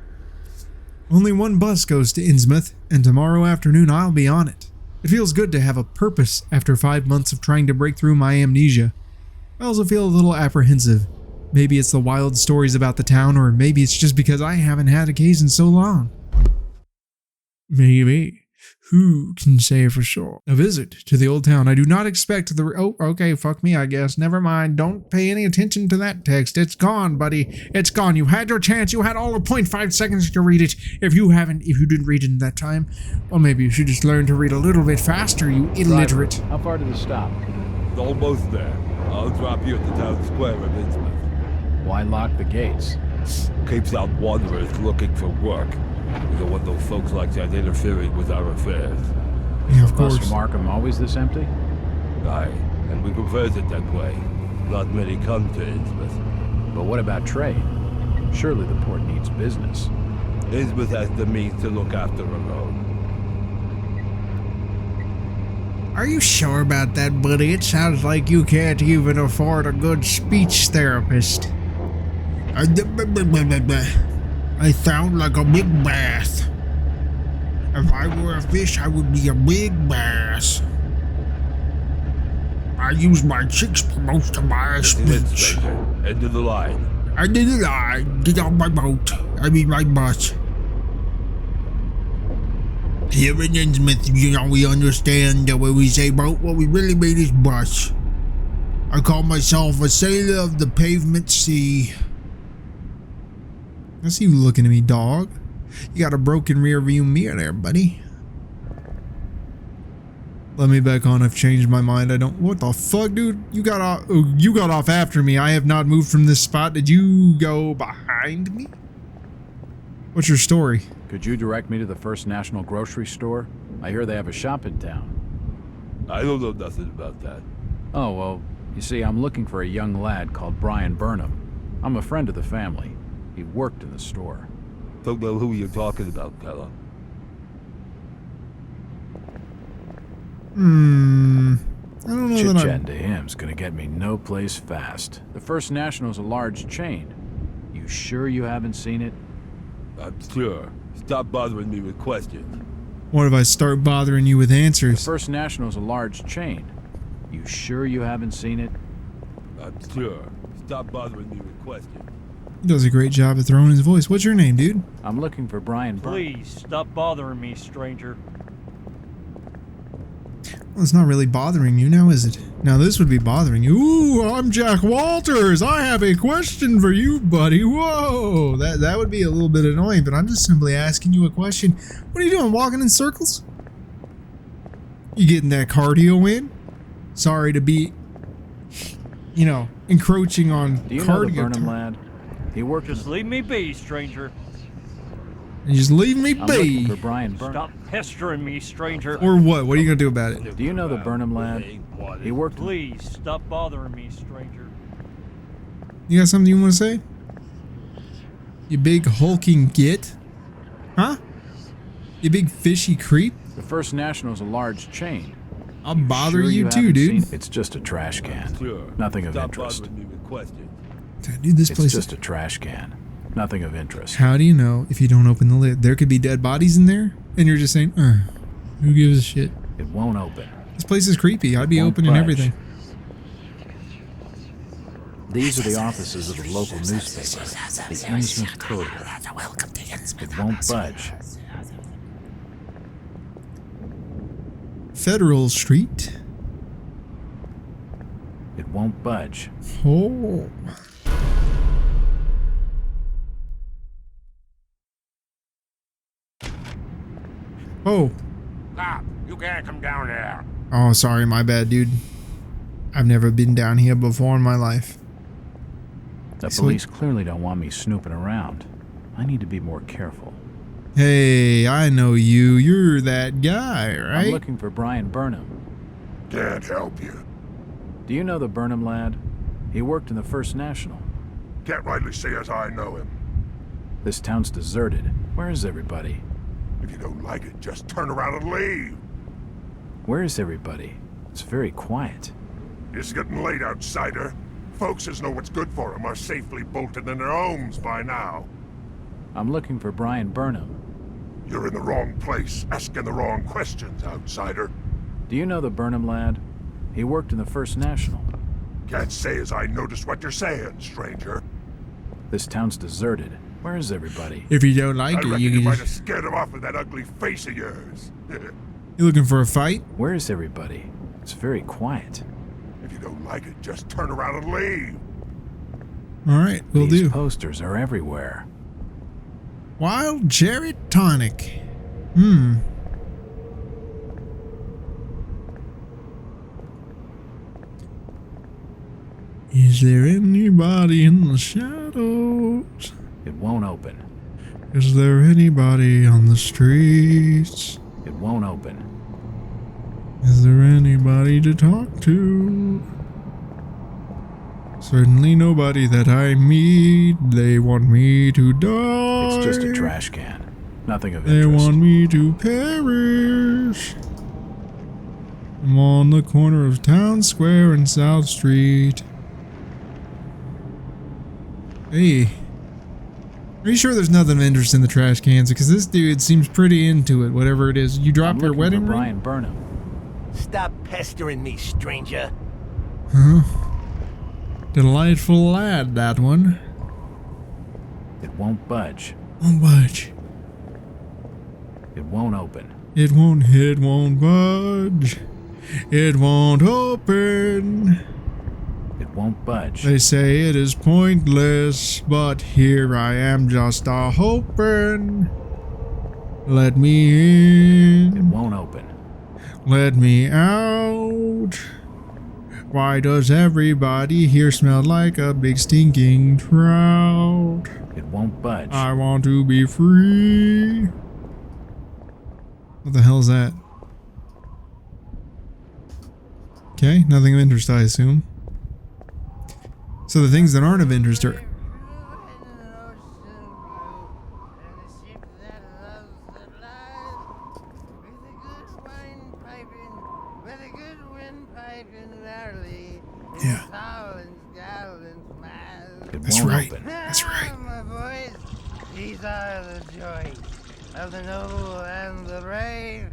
Only one bus goes to Innsmouth, and tomorrow afternoon I'll be on it. It feels good to have a purpose after 5 months of trying to break through my amnesia. I also feel a little apprehensive. Maybe it's the wild stories about the town, or maybe it's just because I haven't had a case in so long. Maybe. Who can say for sure? A visit to the old town. I do not expect the... Oh, okay, fuck me, I guess. Never mind. Don't pay any attention to that text. It's gone, buddy. It's gone. You had your chance. You had all of 0.5 seconds to read it. If you didn't read it in that time, well, maybe you should just learn to read a little bit faster, you illiterate. Driver, how far to the stop? It's almost there. I'll drop you at the town square of Innsmouth. Why lock the gates? Keeps out wanderers looking for work. We don't want those folks like that interfering with our affairs. Yeah, of Bus course. from Markham always this empty? Aye, and we prefers it that way. Not many come to Innsmouth. But what about trade? Surely the port needs business. Innsmouth has the means to look after her own. Are you sure about that, buddy? It sounds like you can't even afford a good speech therapist. I sound like a big bass. If I were a fish, I would be a big bass. I use my cheeks for most of my speech. End of the line. End of the line. Get on my boat. I mean my bus. Here in Innsmouth, you know, we understand that when we say boat, what we really mean is bus. I call myself a sailor of the pavement sea. I see you looking at me, dog. You got a broken rear view mirror there, buddy. Let me back on. I've changed my mind. I don't... What the fuck, dude? You got off... Oh, you got off after me. I have not moved from this spot. Did you go behind me? What's your story? Could you direct me to the First National Grocery Store? I hear they have a shop in town. I don't know nothing about that. Oh, well, you see, I'm looking for a young lad called Brian Burnham. I'm a friend of the family. He worked in the store. Don't know who you're talking about, fella. I don't know that Chit-chatting to him's gonna get me no place fast. The First National's a large chain. You sure you haven't seen it? I'm sure. Stop bothering me with questions. What if I start bothering you with The answers? First National's a large chain. You sure you haven't seen it? I'm sure. Stop bothering me with questions. He does a great job at throwing his voice. What's your name, dude? I'm looking for Brian Burnham. Please, stop bothering me, stranger. Well, it's not really bothering you now, is it? Now this would be bothering you. Ooh, I'm Jack Walters. I have a question for you, buddy. Whoa, that would be a little bit annoying, but I'm just simply asking you a question. What are you doing, walking in circles? You getting that cardio in? Sorry to be, you know, encroaching on cardio. Do you know the Burnham lad? He worked... Just leave me be, stranger. And just leave me I'm be. looking for Brian Burnham. Stop pestering me, stranger. Or what? What are you gonna do about it? Do you know the Burnham lad? He worked... Please, stop bothering me, stranger. You got something you want to say? You big hulking git? Huh? You big fishy creep? The First National's a large chain. I'll bother Sure you too, haven't dude. seen- It's just a trash can. Sure. Nothing of Stop interest. bothering me with questions. Dude, this It's place just a trash can. Nothing of interest. How do you know if you don't open the lid? There could be dead bodies in there, and you're just saying, who gives a shit? It won't open. This place is creepy. I'd be Won't opening budge. everything. These are the offices of the local newspaper, the Innsmouth Courier. It won't budge. Federal Street. It won't budge. Oh. Oh. Stop! You can't come down there. Oh, sorry, my bad, dude. I've never been down here before in my life. The So- police clearly don't want me snooping around. I need to be more careful. Hey, I know you. You're that guy, I'm right? looking for Brian Burnham. Can't help you. Do you know the Burnham lad? He worked in the First National. Can't rightly say as I know him. This town's deserted. Where is everybody? If you don't like it, just turn around and leave. Where is everybody? It's very quiet. It's getting late, outsider. Folks as know what's good for them are safely bolted in their homes by now. I'm looking for Brian Burnham. You're in the wrong place, asking the wrong questions, outsider. Do you know the Burnham lad? He worked in the First National. Can't say as I noticed what you're saying, stranger. This town's deserted. Where is everybody? If you don't like it, you you can might just... have scared him off with that ugly face of yours. You looking for a fight? Where is everybody? It's very quiet. If you don't like it, just turn around and leave. Alright, will These do. posters are everywhere. Wild Cherry Tonic. Is there anybody in the shadows? It won't open. Is there anybody on the streets? It won't open. Is there anybody to talk to? Certainly nobody that I meet. They want me to die. It's just a trash can. Nothing of They interest. want me to perish. I'm on the corner of Town Square and South Street. Hey. Are you sure there's nothing of interest in the trash cans? Because this dude seems pretty into it, whatever it is. You dropped your wedding ring? Brian Burnham. Stop pestering me, stranger. Huh? Delightful lad, that one. It won't budge. Won't budge. It won't open. It won't budge. It won't open. It won't budge. They say it is pointless, but here I am just a hoping. Let me in. It won't open. Let me out. Why does everybody here smell like a big stinking trout? It won't budge. I want to be free. What the hell is that? Okay, nothing of interest, I assume. So the things that aren't of interest are... Yeah. That's right. That's right. My boys, these are the joys of the noble and the brave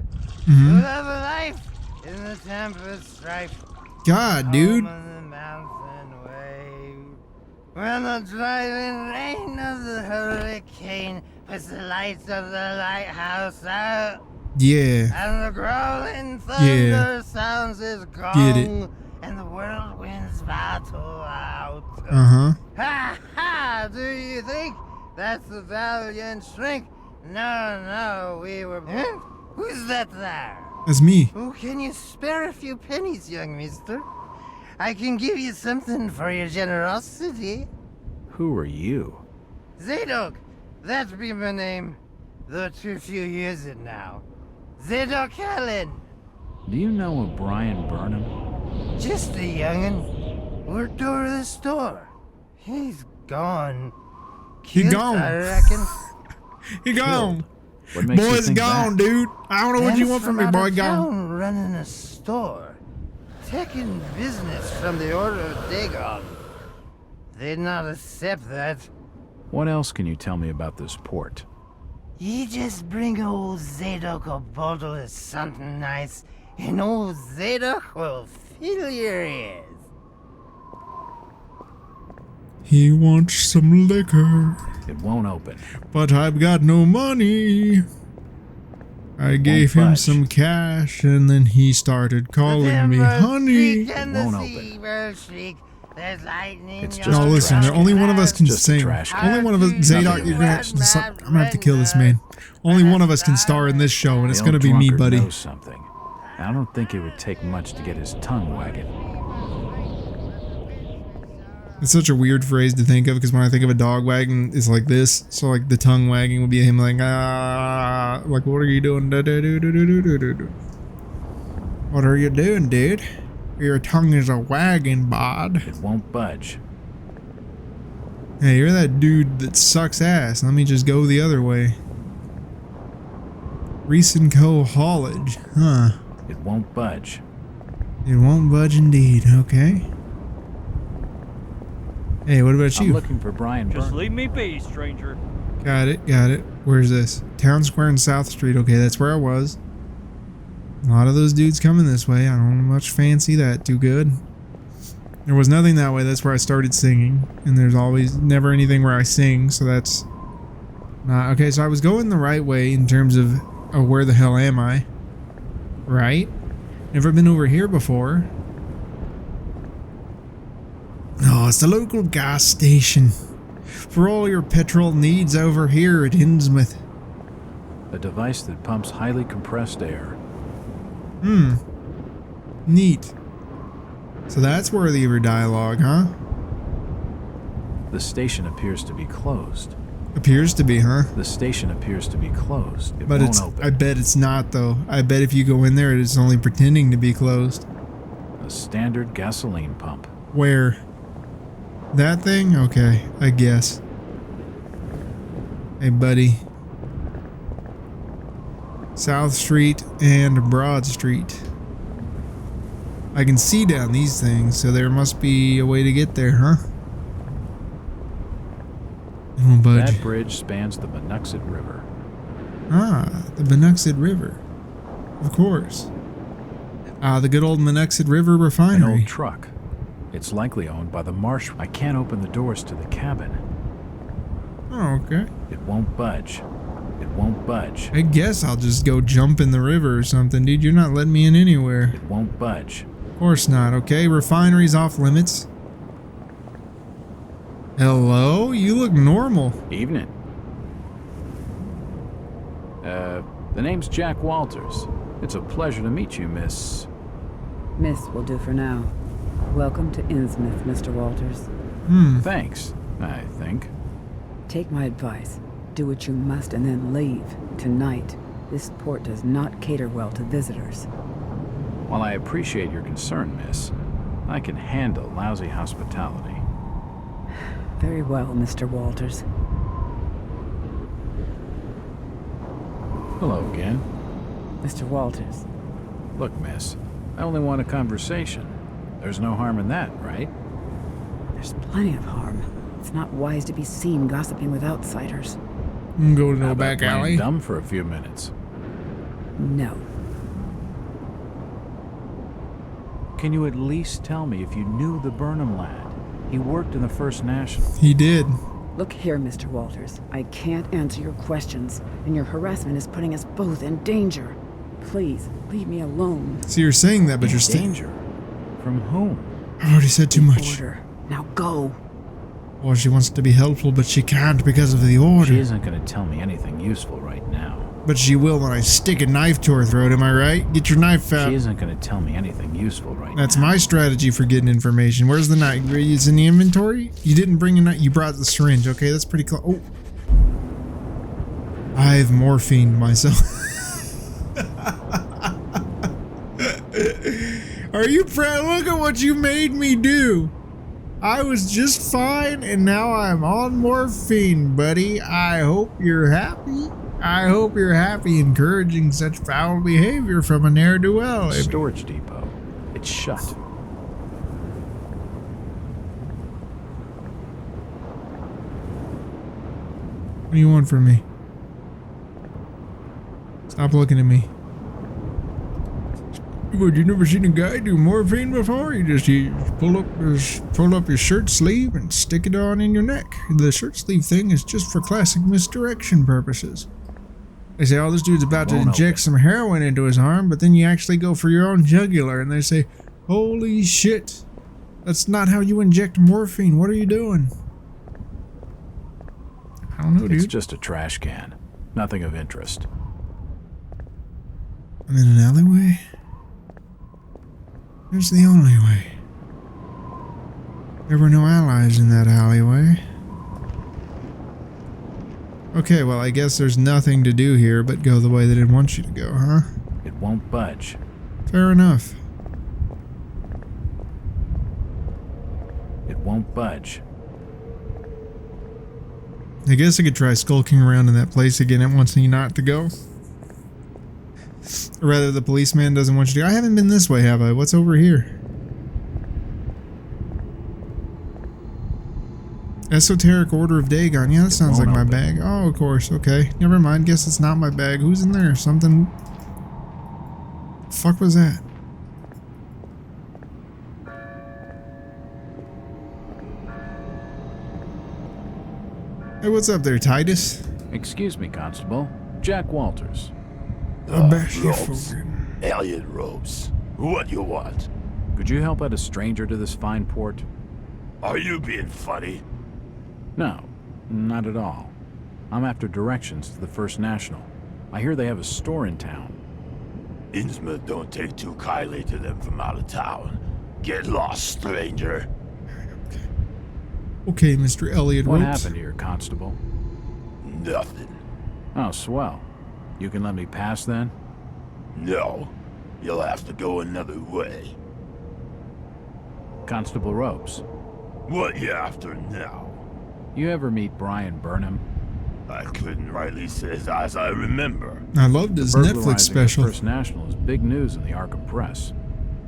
who love a life in the tempest strife. God, dude. Home on the mountain wave. When the driving rain of the hurricane puts the lights of the lighthouse out. Yeah. And the growling thunder sounds his gong. Get it. And the whirlwinds battle out. Uh-huh. Ha ha! Do you think that's the valiant shrink? No, we were... Huh? Who's that there? That's me. Oh, can you spare a few pennies, young mister? I can give you something for your generosity. Who are you? Zadok, that be my name. Though too few use it now. Zadok Allen. Do you know a Brian Burnham? Just a young'un. Worked over the store. He's gone. He Killed, gone. I reckon. He gone. What makes you Boy's think gone, that? dude. I don't know what you want from me, out boy. of Gone. town running a store. Taking business from the Order of Dagon. They'd not accept that. What else can you tell me about this port? You just bring old Zadok a bottle of something nice, and old Zadok will fill your ears. He wants some liquor, It won't open. but I've got no money. I gave him budge. some cash, and then he started calling me honey. Won't open. There's lightning. It's in just No, a your listen, trash only one of us can Just a sing. trash can. Only one of us, Zadok, you're gonna have to, I'm gonna have to kill this man. Only one of us can star in this show, and it's The gonna old be me, drunkard buddy. knows something. I don't think it would take much to get his tongue wagging. It's such a weird phrase to think of, because when I think of a dog wagging, it's like this. So like the tongue wagging would be him like, ah, like, what are you doing? What are you doing, dude? Your tongue is a wagging, bod. It won't budge. Hey, you're that dude that sucks ass. Let me just go the other way. Reese & Co. haulage. Huh. It won't budge. It won't budge indeed. Okay. Hey, what about you? I'm looking for Brian Just Burnham. leave me be, stranger. Got it, got it. Where's this? Town Square and South Street. Okay, that's where I was. A lot of those dudes coming this way. I don't much fancy that too good. There was nothing that way. That's where I started singing. And there's always never anything where I sing, so that's not... Okay, so I was going the right way in terms of where the hell am I? Right? Never been over here before. Oh, it's the local gas station. For all your petrol needs over here at Innsmouth. A device that pumps highly compressed air. Neat. So that's worthy of your dialogue, huh? The station appears to be closed. Appears to be, huh? The station appears to be closed. It But won't it's... open. I bet it's not, though. I bet if you go in there, it's only pretending to be closed. A standard gasoline pump. Where? That thing? Okay, I guess. Hey, buddy. South Street and Broad Street. I can see down these things, so there must be a way to get there, huh? It won't budge. That bridge spans the Monuxet River. Ah, the Monuxet River. Of course. Ah, the good old Monuxet River An refinery. old truck. It's likely owned by the marsh. I can't open the doors to the cabin. Oh, okay. It won't budge. It won't budge. I guess I'll just go jump in the river or something, dude. You're not letting me in anywhere. It won't budge. Of course not, okay? Refinery's off limits. Hello? You look normal. Evening. The name's Jack Walters. It's a pleasure to meet you, Miss... Miss will do for now. Welcome to Innsmouth, Mr. Walters. Thanks, I think. Take my advice. Do what you must and then leave. Tonight. This port does not cater well to visitors. While I appreciate your concern, miss, I can handle lousy hospitality. Very well, Mr. Walters. Hello again. Mr. Walters. Look, miss, I only want a conversation. There's no harm in that, right? There's plenty of harm. It's not wise to be seen gossiping with outsiders. Go to How no about back playing alley. dumb for a few minutes. No. Can you at least tell me if you knew the Burnham lad? He worked in the First National. He did. Look here, Mr. Walters. I can't answer your questions, and your harassment is putting us both in danger. Please, leave me alone. So you're saying that, but you're still... Danger? From whom? I've already said too much. Order. Now go. Well, she wants to be helpful, but she can't because of the order. She isn't going to tell me anything useful right now. But she will when I stick a knife to her throat, am I right? Get your knife out. She isn't going to tell me anything useful right now. That's my strategy for getting information. Where's the knife? It's in the inventory? You didn't bring a knife. You brought the syringe. Okay, that's pretty close. Oh. I've morphined myself. Are you proud? Look at what you made me do. I was just fine, and now I'm on morphine, buddy. I hope you're happy. I hope you're happy encouraging such foul behavior from a ne'er-do-well. Storage depot. It's shut. What do you want from me? Stop looking at me. What, you never seen a guy do morphine before? You pull up your shirt sleeve and stick it on in your neck. The shirt sleeve thing is just for classic misdirection purposes. They say, oh, this dude's about to inject some heroin into his arm, but then you actually go for your own jugular, and they say, holy shit, that's not how you inject morphine. What are you doing? I don't know, dude. It's just a trash can. Nothing of interest. I'm in an alleyway? There's the only way. There were no allies in that alleyway. Okay, well, I guess there's nothing to do here but go the way that it wants you to go, huh? It won't budge. Fair enough. won't budge. I guess I could try skulking around in that place again. It wants me not to go. Or rather, the policeman doesn't want you to. I haven't been this way, have I? What's over here? Esoteric Order of Dagon. Yeah, that sounds like my bag. Oh, of course. Okay. Never mind. Guess it's not my bag. Who's in there? Something. Fuck was that? Hey, what's up there, Titus? Excuse me, Constable. Jack Walters. Robes. Alien robes. What you want? Could you help out a stranger to this fine port? Are you being funny? No, not at all. I'm after directions to the First National. I hear they have a store in town. Innsmouth don't take too kindly to them from out of town. Get lost, stranger. Okay, Mr. Elliot What Ropes. happened here, Constable? Nothing. Oh, swell. You can let me pass then? No. You'll have to go another way. Constable Ropes. What you after now? You ever meet Brian Burnham? I couldn't rightly say as I remember. I loved his Netflix special. The First National is big news in the Arkham press.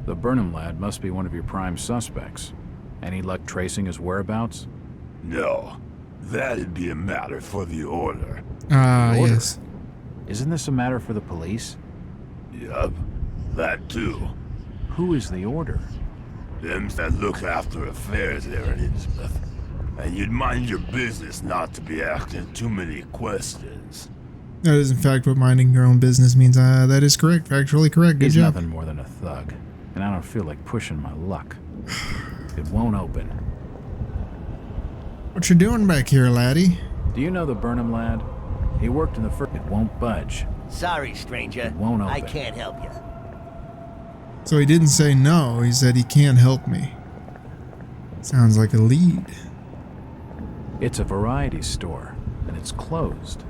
The Burnham lad must be one of your prime suspects. Any luck tracing his whereabouts? No. That'd be a matter for the Order. Ah, yes. Isn't this a matter for the police? Yup. That too. Who is the Order? Them's that look after affairs there in Innsmouth. And you'd mind your business not to be asking too many questions. That is in fact what minding your own business means. That is correct. Factually correct. Good He's job. nothing more than a thug. And I don't feel like pushing my luck. It won't open. What you doing back here, laddie? Do you know the Burnham lad? He worked in the first... It won't budge. Sorry, stranger. It won't open. I can't help you. So he didn't say no. He said he can't help me. Sounds like a lead. It's a variety store, and it's closed.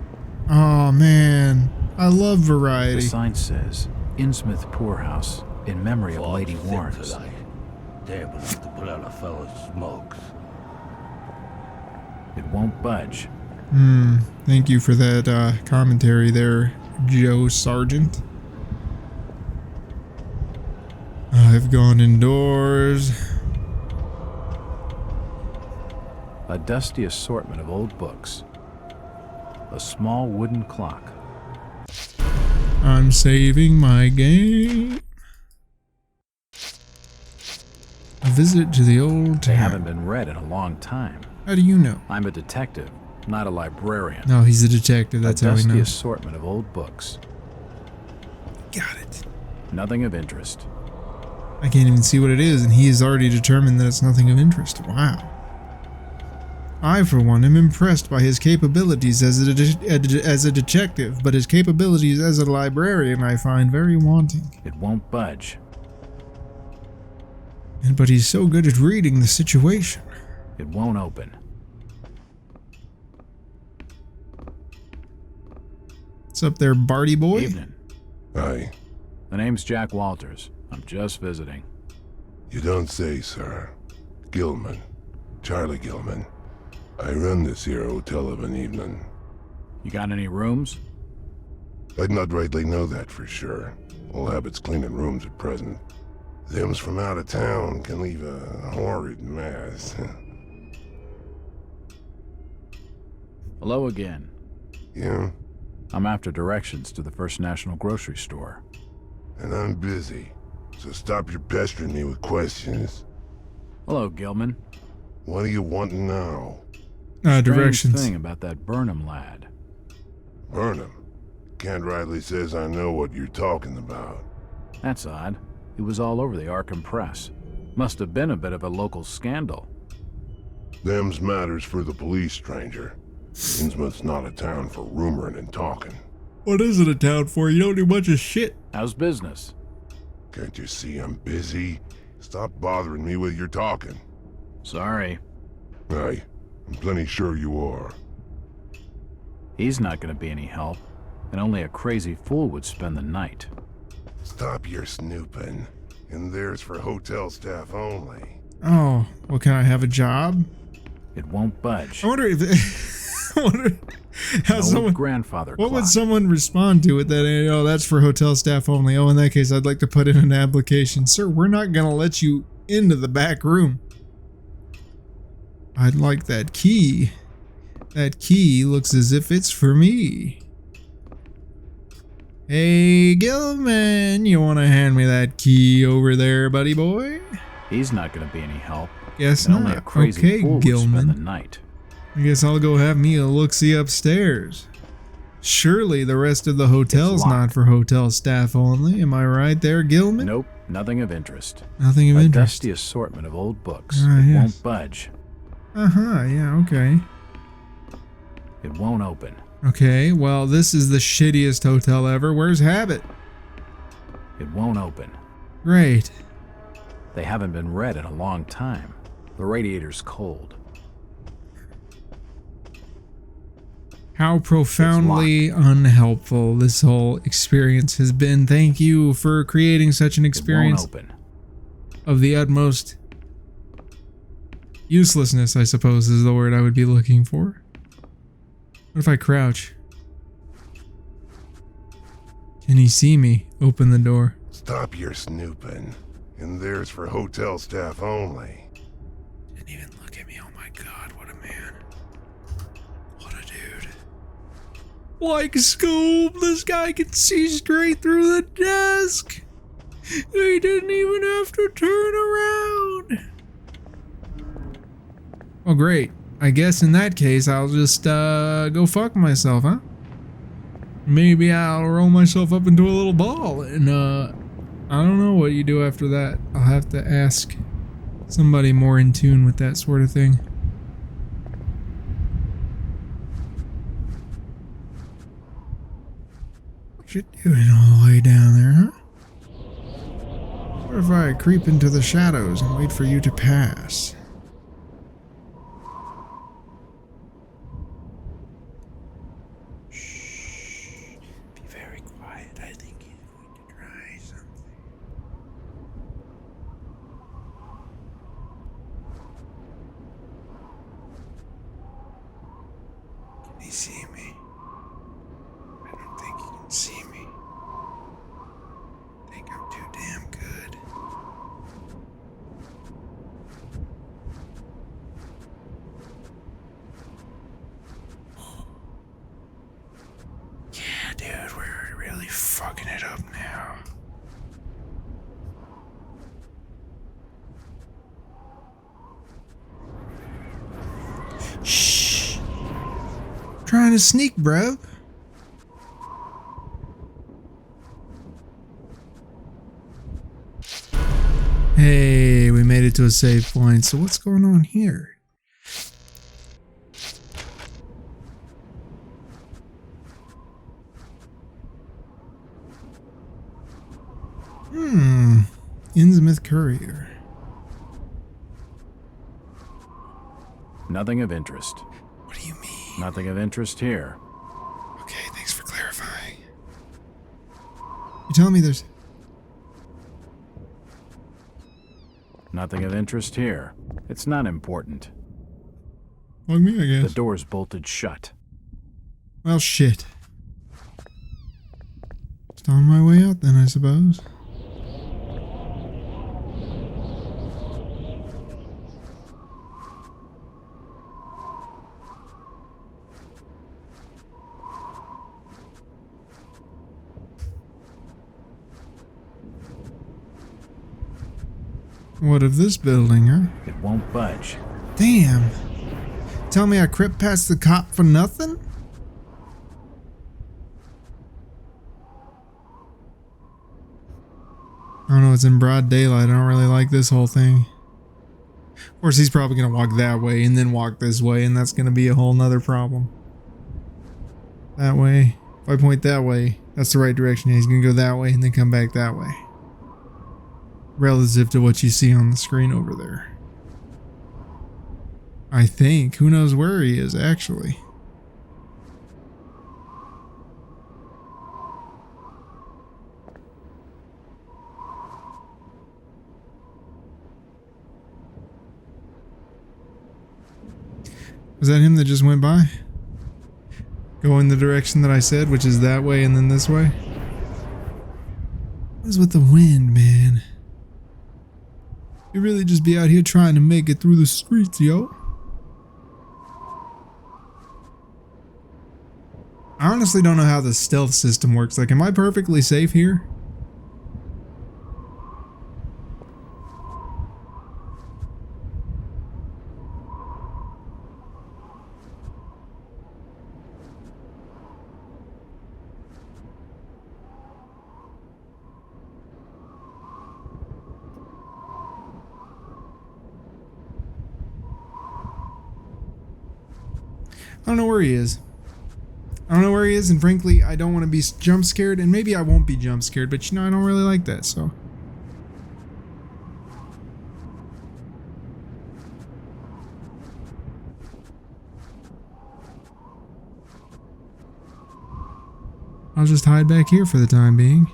Oh, man. I love variety. The sign says, Innsmouth Poorhouse, in memory of Lady Warrens. Damn enough to put out a fella's smokes. It won't budge. Thank you for that commentary there, Joe Sargent. I've gone indoors. A dusty assortment of old books. A small wooden clock. I'm saving my game. A visit to the old town. They haven't been read in a long time. How do you know? I'm a detective, not a librarian. No, he's a detective. That's how we know. A dusty assortment of old books. Got it. Nothing of interest. I can't even see what it is, and he has already determined that it's nothing of interest. Wow. I, for one, am impressed by his capabilities as a detective, but his capabilities as a librarian I find very wanting. It won't budge. But he's so good at reading the situation. It won't open. What's up there, Barty boy? Evening. Aye. The name's Jack Walters. I'm just visiting. You don't say, sir. Gilman. Charlie Gilman. I run this here hotel of an evening. You got any rooms? I'd not rightly know that for sure. All habits cleaning rooms at present. Them's from out of town can leave a horrid mess. Hello again. Yeah? I'm after directions to the First National grocery store. And I'm busy, so stop your pestering me with questions. Hello, Gilman. What do you want now? Directions. Strange thing about that Burnham lad. Burnham? Can't rightly says I know what you're talking about. That's odd. He was all over the Arkham press. Must have been a bit of a local scandal. Them's matters for the police, stranger. Innsmouth's not a town for rumoring and talking. What is it a town for? You don't do much of shit. How's business? Can't you see I'm busy? Stop bothering me with your talking. Sorry. Aye, I'm plenty sure you are. He's not going to be any help, and only a crazy fool would spend the night. Stop your snooping. And there's for hotel staff only. Oh, well, can I have a job? It won't budge. I wonder if I wonder how someone grandfather what clock. would someone respond to with that? Oh, that's for hotel staff only. Oh, in that case, I'd like to put in an application. Sir, we're not gonna let you into the back room. I'd like that key. That key looks as if it's for me. Hey, Gilman, you want to hand me that key over there, buddy boy? He's not going to be any help. Guess and not. Only a crazy Okay, fool would Gilman. spend the night. I guess I'll go have me a look-see upstairs. Surely the rest of the hotel's not for hotel staff only. Am I right there, Gilman? Nope, nothing of interest. Nothing of a interest. Dusty assortment of old books. Ah, It yes. won't budge. Uh-huh, yeah, okay. It won't open. Okay, well, this is the shittiest hotel ever. Where's Habit? It won't open. Great. They haven't been read in a long time. The radiator's cold. How profoundly unhelpful this whole experience has been. Thank you for creating such an experience It won't open. of the utmost uselessness, I suppose is the word I would be looking for. What if I crouch? Can he see me? Open the door. Stop your snooping. And there's for hotel staff only. Didn't even look at me. Oh my god, what a man. What a dude. Like Scoob, this guy can see straight through the desk. He didn't even have to turn around. Oh great. I guess in that case I'll just go fuck myself, huh? Maybe I'll roll myself up into a little ball and I don't know what you do after that. I'll have to ask somebody more in tune with that sort of thing. What you doing all the way down there, huh? What if I creep into the shadows and wait for you to pass? He see me? I don't think he can see me. I think I'm too damn good. Yeah, dude, we're really fucking it up now. Shh. Trying to sneak, bro. Hey, we made it to a save point. So what's going on here? Innsmouth Courier. Nothing of interest. What do you mean? Nothing of interest here. Okay, thanks for clarifying. You telling me there's... Nothing of interest here. It's not important. Like me, I guess. The door's bolted shut. Well, shit. Just on my way out then, I suppose. What of this building, huh? It won't budge. Damn. Tell me I crept past the cop for nothing? I don't know, it's in broad daylight. I don't really like this whole thing. Of course, he's probably going to walk that way and then walk this way, and that's going to be a whole nother problem. That way. If I point that way, that's the right direction. He's going to go that way and then come back that way. Relative to what you see on the screen over there. I think. Who knows where he is, actually. Was that him that just went by? Go in the direction that I said, which is that way and then this way? What is with the wind, man? You really just be out here trying to make it through the streets, yo. I honestly don't know how the stealth system works. Like, am I perfectly safe here? I don't know where he is. I don't know where he is, and frankly, I don't want to be jump scared, and maybe I won't be jump scared, but you know, I don't really like that, so. I'll just hide back here for the time being.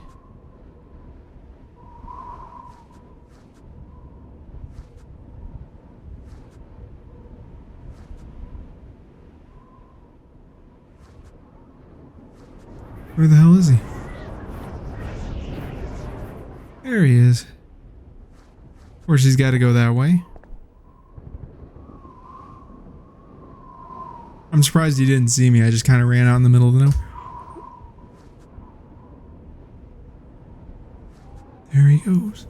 Where the hell is he? There he is. Of course, he's got to go that way. I'm surprised he didn't see me. I just kind of ran out in the middle of the nowhere. There he goes.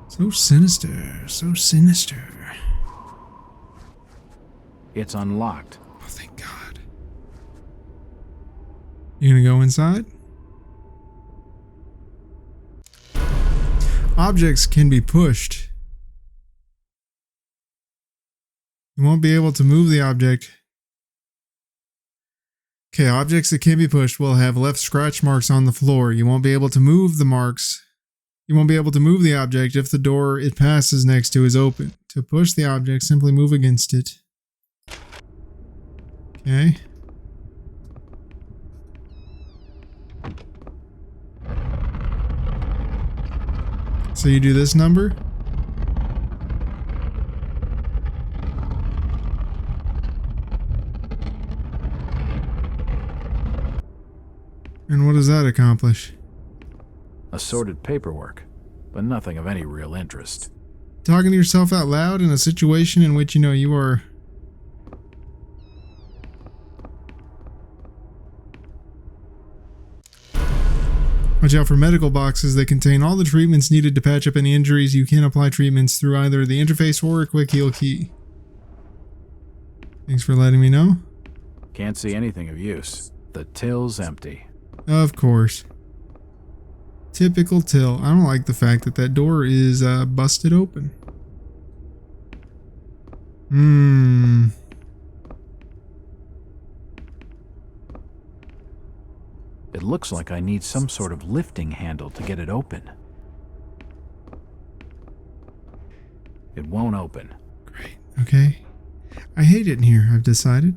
So sinister, so sinister. It's unlocked. Oh, thank God. You gonna go inside? Objects can be pushed. You won't be able to move the object. Okay, objects that can be pushed will have left scratch marks on the floor. You won't be able to move the marks. You won't be able to move the object if the door it passes next to is open. To push the object, simply move against it. Okay. So you do this number. And what does that accomplish? Assorted paperwork, but nothing of any real interest. Talking to yourself out loud in a situation in which you know you are... Watch out for medical boxes. They contain all the treatments needed to patch up any injuries. You can apply treatments through either the interface or a quick heal key. Thanks for letting me know. Can't see anything of use. The till's empty. Of course. Typical till. I don't like the fact that that door is busted open. It looks like I need some sort of lifting handle to get it open. It won't open. Great. Okay. I hate it in here, I've decided.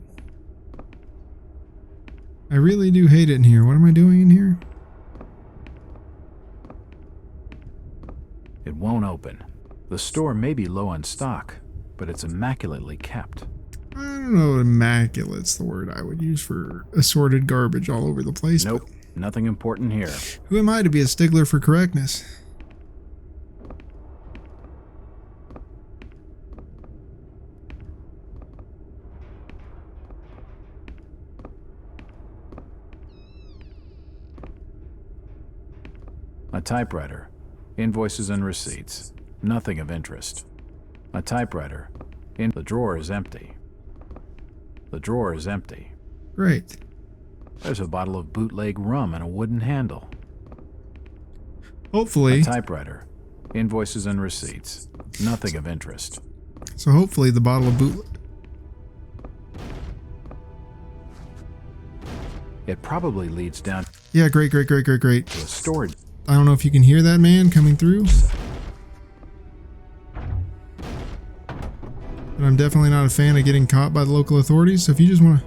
I really do hate it in here. What am I doing in here? It won't open. The store may be low on stock, but it's immaculately kept. I don't know, immaculate's the word I would use for assorted garbage all over the place. Nope, nothing important here. Who am I to be a stickler for correctness? A typewriter. Invoices and receipts. Nothing of interest. A typewriter. The drawer is empty. The drawer is empty. Great. There's a bottle of bootleg rum and a wooden handle. Hopefully. A typewriter. Invoices and receipts. Nothing of interest. So hopefully the bottle of bootleg. It probably leads down. Yeah, great. To a storage. I don't know if you can hear that man coming through. But I'm definitely not a fan of getting caught by the local authorities, so if you just want to...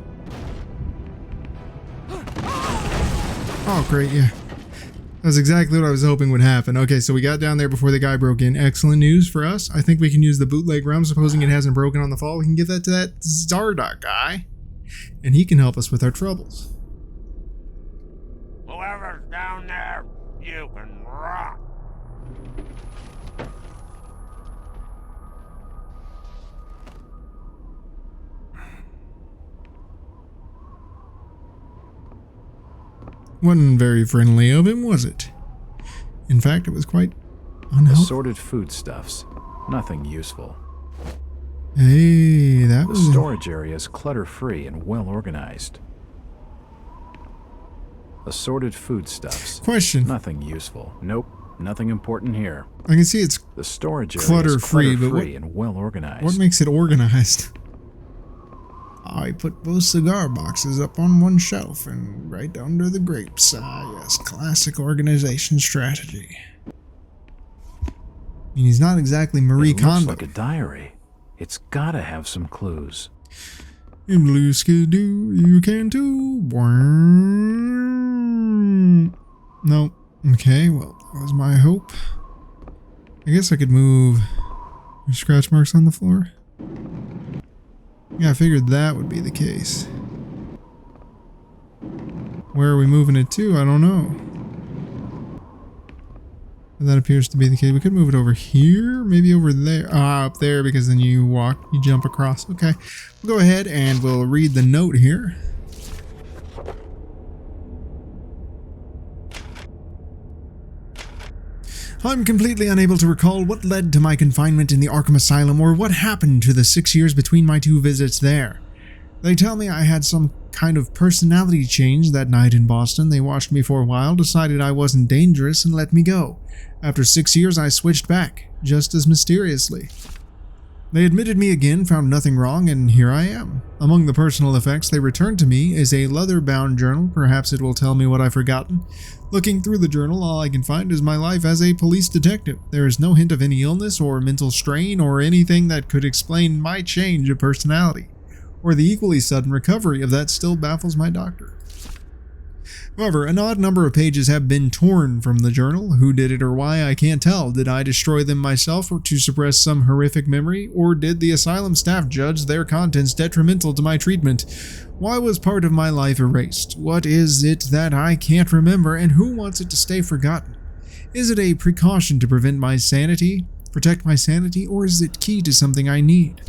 Oh, great, yeah. That's exactly what I was hoping would happen. Okay, so we got down there before the guy broke in. Excellent news for us. I think we can use the bootleg rum, supposing it hasn't broken on the fall. We can give that to that Zardoz guy, and he can help us with our troubles. Whoever's down there, you can rot. Wasn't very friendly of him, was it? In fact, it was quite unhelpful. Assorted foodstuffs. Nothing useful. Hey, that was... The storage area is clutter-free and well-organized. Assorted foodstuffs. Question. Nothing useful. Nope. Nothing important here. I can see it's the storage area clutter-free, is but clutter-free and well-organized. What makes it organized? I put both cigar boxes up on one shelf and right under the grapes. Ah, yes, classic organization strategy. I mean, he's not exactly Marie Kondo. It looks like a diary. It's gotta have some clues. In blue skidoo, you can too. No. Okay, well, that was my hope. I guess I could move scratch marks on the floor. Yeah, I figured that would be the case. Where are we moving it to? I don't know. That appears to be the case. We could move it over here, maybe over there. Up there, because then you jump across. Okay, we'll go ahead and we'll read the note here. I'm completely unable to recall what led to my confinement in the Arkham Asylum or what happened to the 6 years between my 2 visits there. They tell me I had some kind of personality change that night in Boston. They watched me for a while, decided I wasn't dangerous, and let me go. After 6 years, I switched back, just as mysteriously. They admitted me again, found nothing wrong, and here I am. Among the personal effects they returned to me is a leather-bound journal. Perhaps it will tell me what I've forgotten. Looking through the journal, all I can find is my life as a police detective. There is no hint of any illness or mental strain or anything that could explain my change of personality, or the equally sudden recovery of that still baffles my doctor. However, an odd number of pages have been torn from the journal. Who did it or why, I can't tell. Did I destroy them myself or to suppress some horrific memory? Or did the asylum staff judge their contents detrimental to my treatment? Why was part of my life erased? What is it that I can't remember, and who wants it to stay forgotten? Is it a precaution to protect my sanity, or is it key to something I need?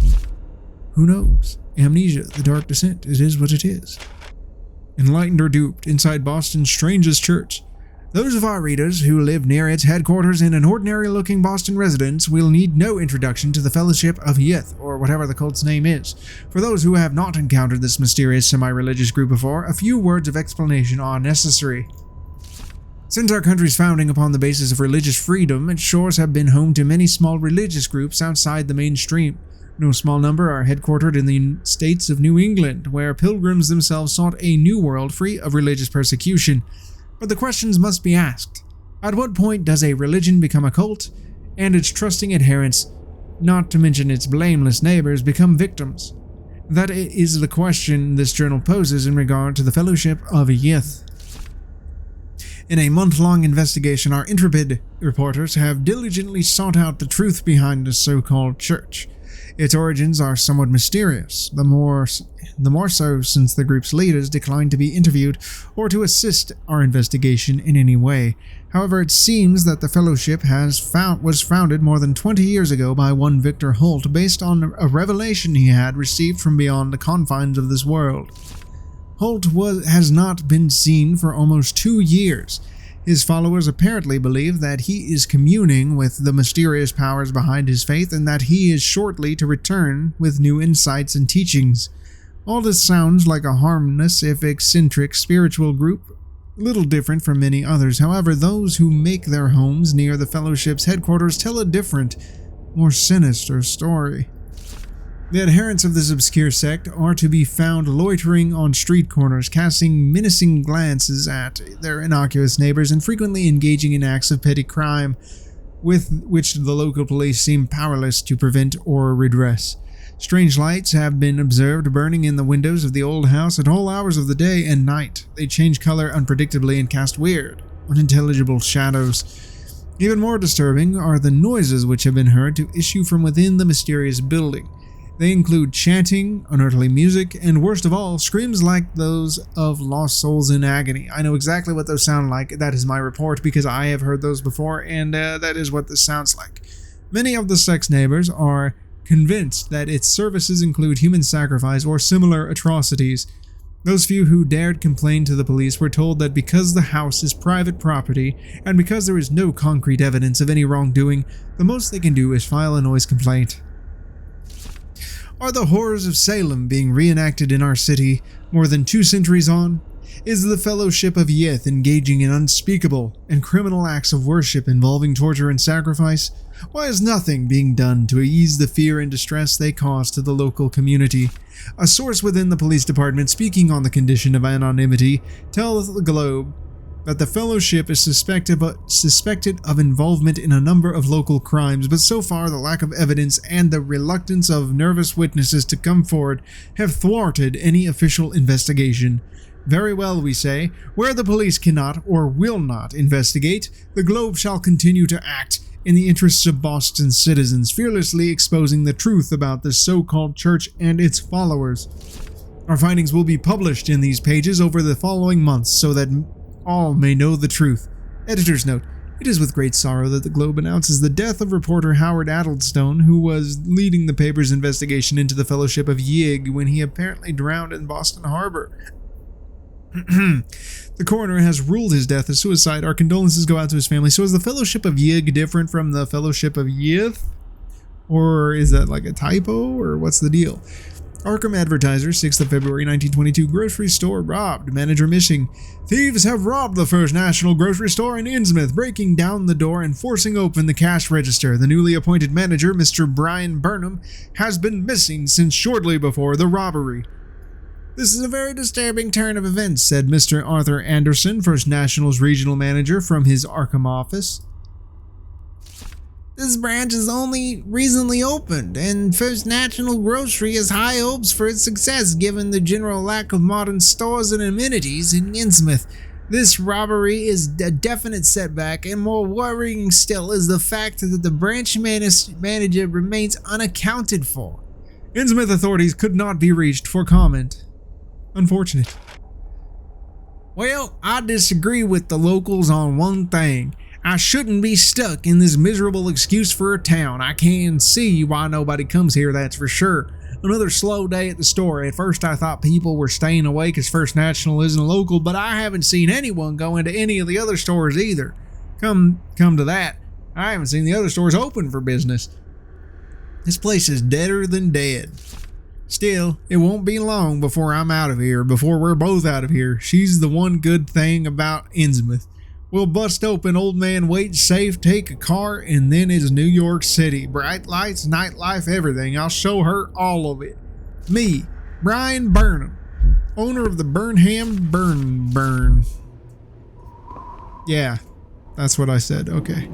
Who knows? Amnesia, the dark descent, it is what it is. Enlightened or duped, inside Boston's strangest church. Those of our readers who live near its headquarters in an ordinary-looking Boston residence will need no introduction to the Fellowship of Yith, or whatever the cult's name is. For those who have not encountered this mysterious semi-religious group before, a few words of explanation are necessary. Since our country's founding upon the basis of religious freedom, its shores have been home to many small religious groups outside the mainstream. No small number are headquartered in the states of New England, where pilgrims themselves sought a new world free of religious persecution. But the questions must be asked. At what point does a religion become a cult, and its trusting adherents, not to mention its blameless neighbors, become victims? That is the question this journal poses in regard to the Fellowship of Yith. In a month-long investigation, our intrepid reporters have diligently sought out the truth behind the so-called church. Its origins are somewhat mysterious, the more so since the group's leaders declined to be interviewed or to assist our investigation in any way. However, it seems that the Fellowship was founded more than 20 years ago by one Victor Holt based on a revelation he had received from beyond the confines of this world. Holt has not been seen for almost 2 years. His followers apparently believe that he is communing with the mysterious powers behind his faith and that he is shortly to return with new insights and teachings. All this sounds like a harmless, if eccentric, spiritual group, little different from many others. However, those who make their homes near the Fellowship's headquarters tell a different, more sinister story. The adherents of this obscure sect are to be found loitering on street corners, casting menacing glances at their innocuous neighbors and frequently engaging in acts of petty crime with which the local police seem powerless to prevent or redress. Strange lights have been observed burning in the windows of the old house at all hours of the day and night. They change color unpredictably and cast weird, unintelligible shadows. Even more disturbing are the noises which have been heard to issue from within the mysterious building. They include chanting, unearthly music, and worst of all, screams like those of lost souls in agony. I know exactly what those sound like. That is my report because I have heard those before, and that is what this sounds like. Many of the sex neighbors are convinced that its services include human sacrifice or similar atrocities. Those few who dared complain to the police were told that because the house is private property and because there is no concrete evidence of any wrongdoing, the most they can do is file a noise complaint. Are the horrors of Salem being reenacted in our city more than 2 centuries on? Is the Fellowship of Yeth engaging in unspeakable and criminal acts of worship involving torture and sacrifice? Why is nothing being done to ease the fear and distress they cause to the local community? A source within the police department speaking on the condition of anonymity tells the Globe that the Fellowship is suspected of involvement in a number of local crimes, but so far the lack of evidence and the reluctance of nervous witnesses to come forward have thwarted any official investigation. Very well, we say. Where the police cannot or will not investigate, the Globe shall continue to act in the interests of Boston's citizens, fearlessly exposing the truth about this so-called church and its followers. Our findings will be published in these pages over the following months so that all may know the truth. Editor's note: it is with great sorrow that the Globe announces the death of reporter Howard Addlestone, who was leading the paper's investigation into the Fellowship of Yig when he apparently drowned in Boston Harbor. The coroner has ruled his death a suicide. Our condolences go out to his family. So is the Fellowship of Yig different from the Fellowship of Yith? Or is that like a typo? Or what's the deal? Arkham Advertiser, 6th of February 1922. Grocery store robbed. Manager missing. Thieves have robbed the First National Grocery Store in Innsmouth, breaking down the door and forcing open the cash register. The newly appointed manager, Mr. Brian Burnham, has been missing since shortly before the robbery. This is a very disturbing turn of events, said Mr. Arthur Anderson, First National's regional manager, from his Arkham office. This branch is only recently opened, and First National Grocery has high hopes for its success given the general lack of modern stores and amenities in Innsmouth. This robbery is a definite setback, and more worrying still is the fact that the branch manager remains unaccounted for. Innsmouth authorities could not be reached for comment. Unfortunate. Well, I disagree with the locals on one thing. I shouldn't be stuck in this miserable excuse for a town. I can see why nobody comes here, that's for sure. Another slow day at the store. At first I thought people were staying away because First National isn't local, but I haven't seen anyone go into any of the other stores either. Come to that, I haven't seen the other stores open for business. This place is deader than dead. Still, it won't be long before I'm out of here, before we're both out of here. She's the one good thing about Innsmouth. We'll bust open Old Man Waite's safe, take a car, and then it's New York City. Bright lights, nightlife, everything. I'll show her all of it. Me, Brian Burnham, owner of the Burnham Burn. Yeah, that's what I said. Okay.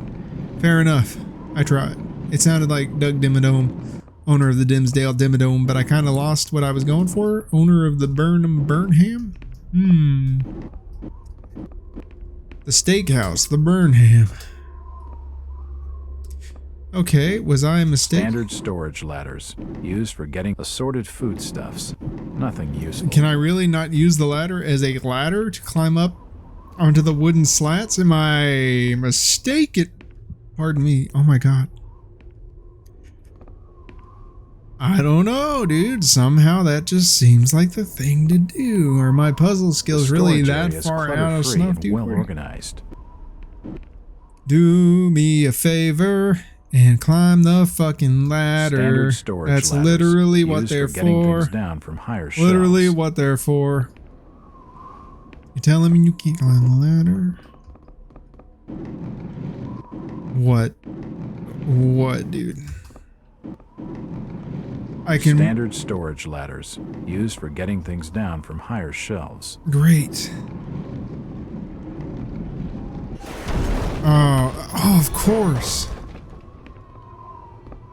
Fair enough. I tried. It sounded like Doug Dimmadome, owner of the Dimsdale Dimmadome, but I kind of lost what I was going for. Owner of the Burnham. The steakhouse, the Burnham. Okay, was I mistaken? Standard storage ladders, used for getting assorted foodstuffs. Nothing useful. Can I really not use the ladder as a ladder to climb up onto the wooden slats? Am I mistaken? Pardon me. Oh my god. I don't know, dude. Somehow that just seems like the thing to do. Are my puzzle skills really that far out of snuff, dude? Well organized. Do me a favor and climb the fucking ladder. That's literally what they're for. Down from higher shelves. Literally what they're for. You telling me you can't climb the ladder? What? What, dude? I can. Standard storage ladders, used for getting things down from higher shelves. Great. Oh, of course.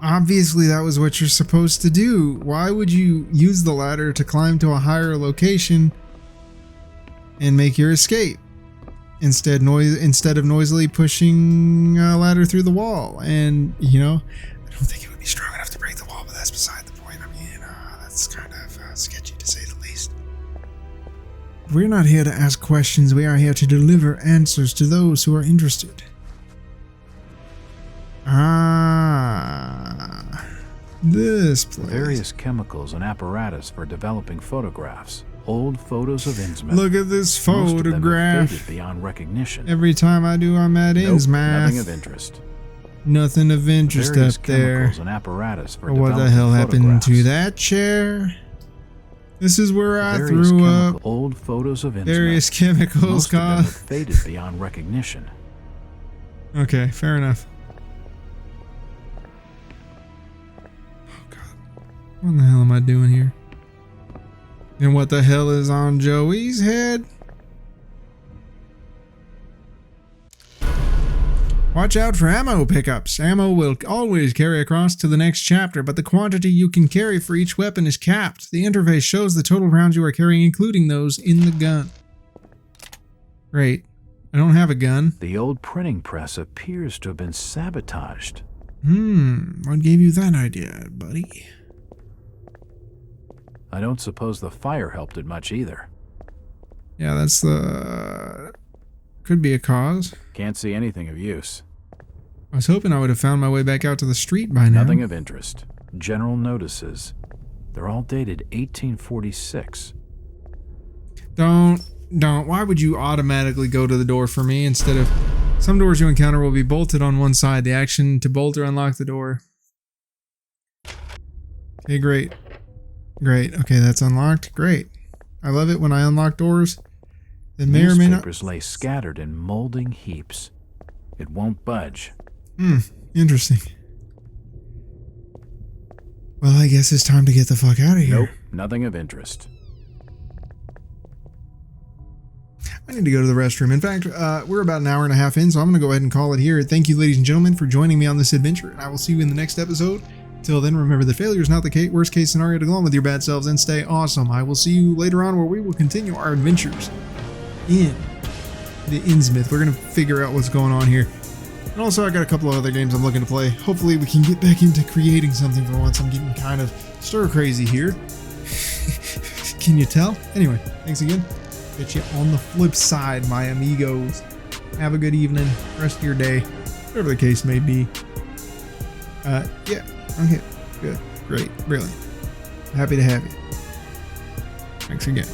Obviously, that was what you're supposed to do. Why would you use the ladder to climb to a higher location and make your escape? instead of noisily pushing a ladder through the wall. And, you know, I don't think it would be strong enough to break the wall, but that's beside the point. I mean, that's kind of sketchy to say the least. We're not here to ask questions. We are here to deliver answers to those who are interested. This place. Various chemicals and apparatus for developing photographs. Old photos of Innsmouth. Look at this Most of them have photograph. faded beyond recognition. Every time I do, I'm at Nope, Innsmouth. nothing of interest. Nothing of interest Various up there. chemicals and apparatus for What the developing hell happened photographs. to that chair? This is where I Various threw up. old photos of Innsmouth. Various chemicals Most of them have caused. faded beyond recognition. Okay, fair enough. What the hell am I doing here? And what the hell is on Joey's head? Watch out for ammo pickups. Ammo will always carry across to the next chapter, but the quantity you can carry for each weapon is capped. The interface shows the total rounds you are carrying, including those in the gun. Great. I don't have a gun. The old printing press appears to have been sabotaged. What gave you that idea, buddy? I don't suppose the fire helped it much either. Yeah, that's the... could be a cause. Can't see anything of use. I was hoping I would have found my way back out to the street by now. Nothing of interest. General notices. They're all dated 1846. Don't. Why would you automatically go to the door for me instead of... Some doors you encounter will be bolted on one side. The action to bolt or unlock the door. Okay, great. Great. Okay, that's unlocked. Great. I love it when I unlock doors. They may or may not... Newspapers lay scattered in molding heaps. It won't budge. Interesting. Well, I guess it's time to get the fuck out of here. Nope, nothing of interest. I need to go to the restroom. In fact, we're about an hour and a half in, so I'm going to go ahead and call it here. Thank you, ladies and gentlemen, for joining me on this adventure, and I will see you in the next episode. Till then, remember that failure is not the worst case scenario to go on with your bad selves, and stay awesome. I will see you later on where we will continue our adventures in the Innsmouth. We're going to figure out what's going on here. And also, I got a couple of other games I'm looking to play. Hopefully, we can get back into creating something for once. I'm getting kind of stir crazy here. Can you tell? Anyway, thanks again. Catch you on the flip side, my amigos. Have a good evening, rest of your day, whatever the case may be. Yeah. Okay, good, great, brilliant. Happy to have you. Thanks again.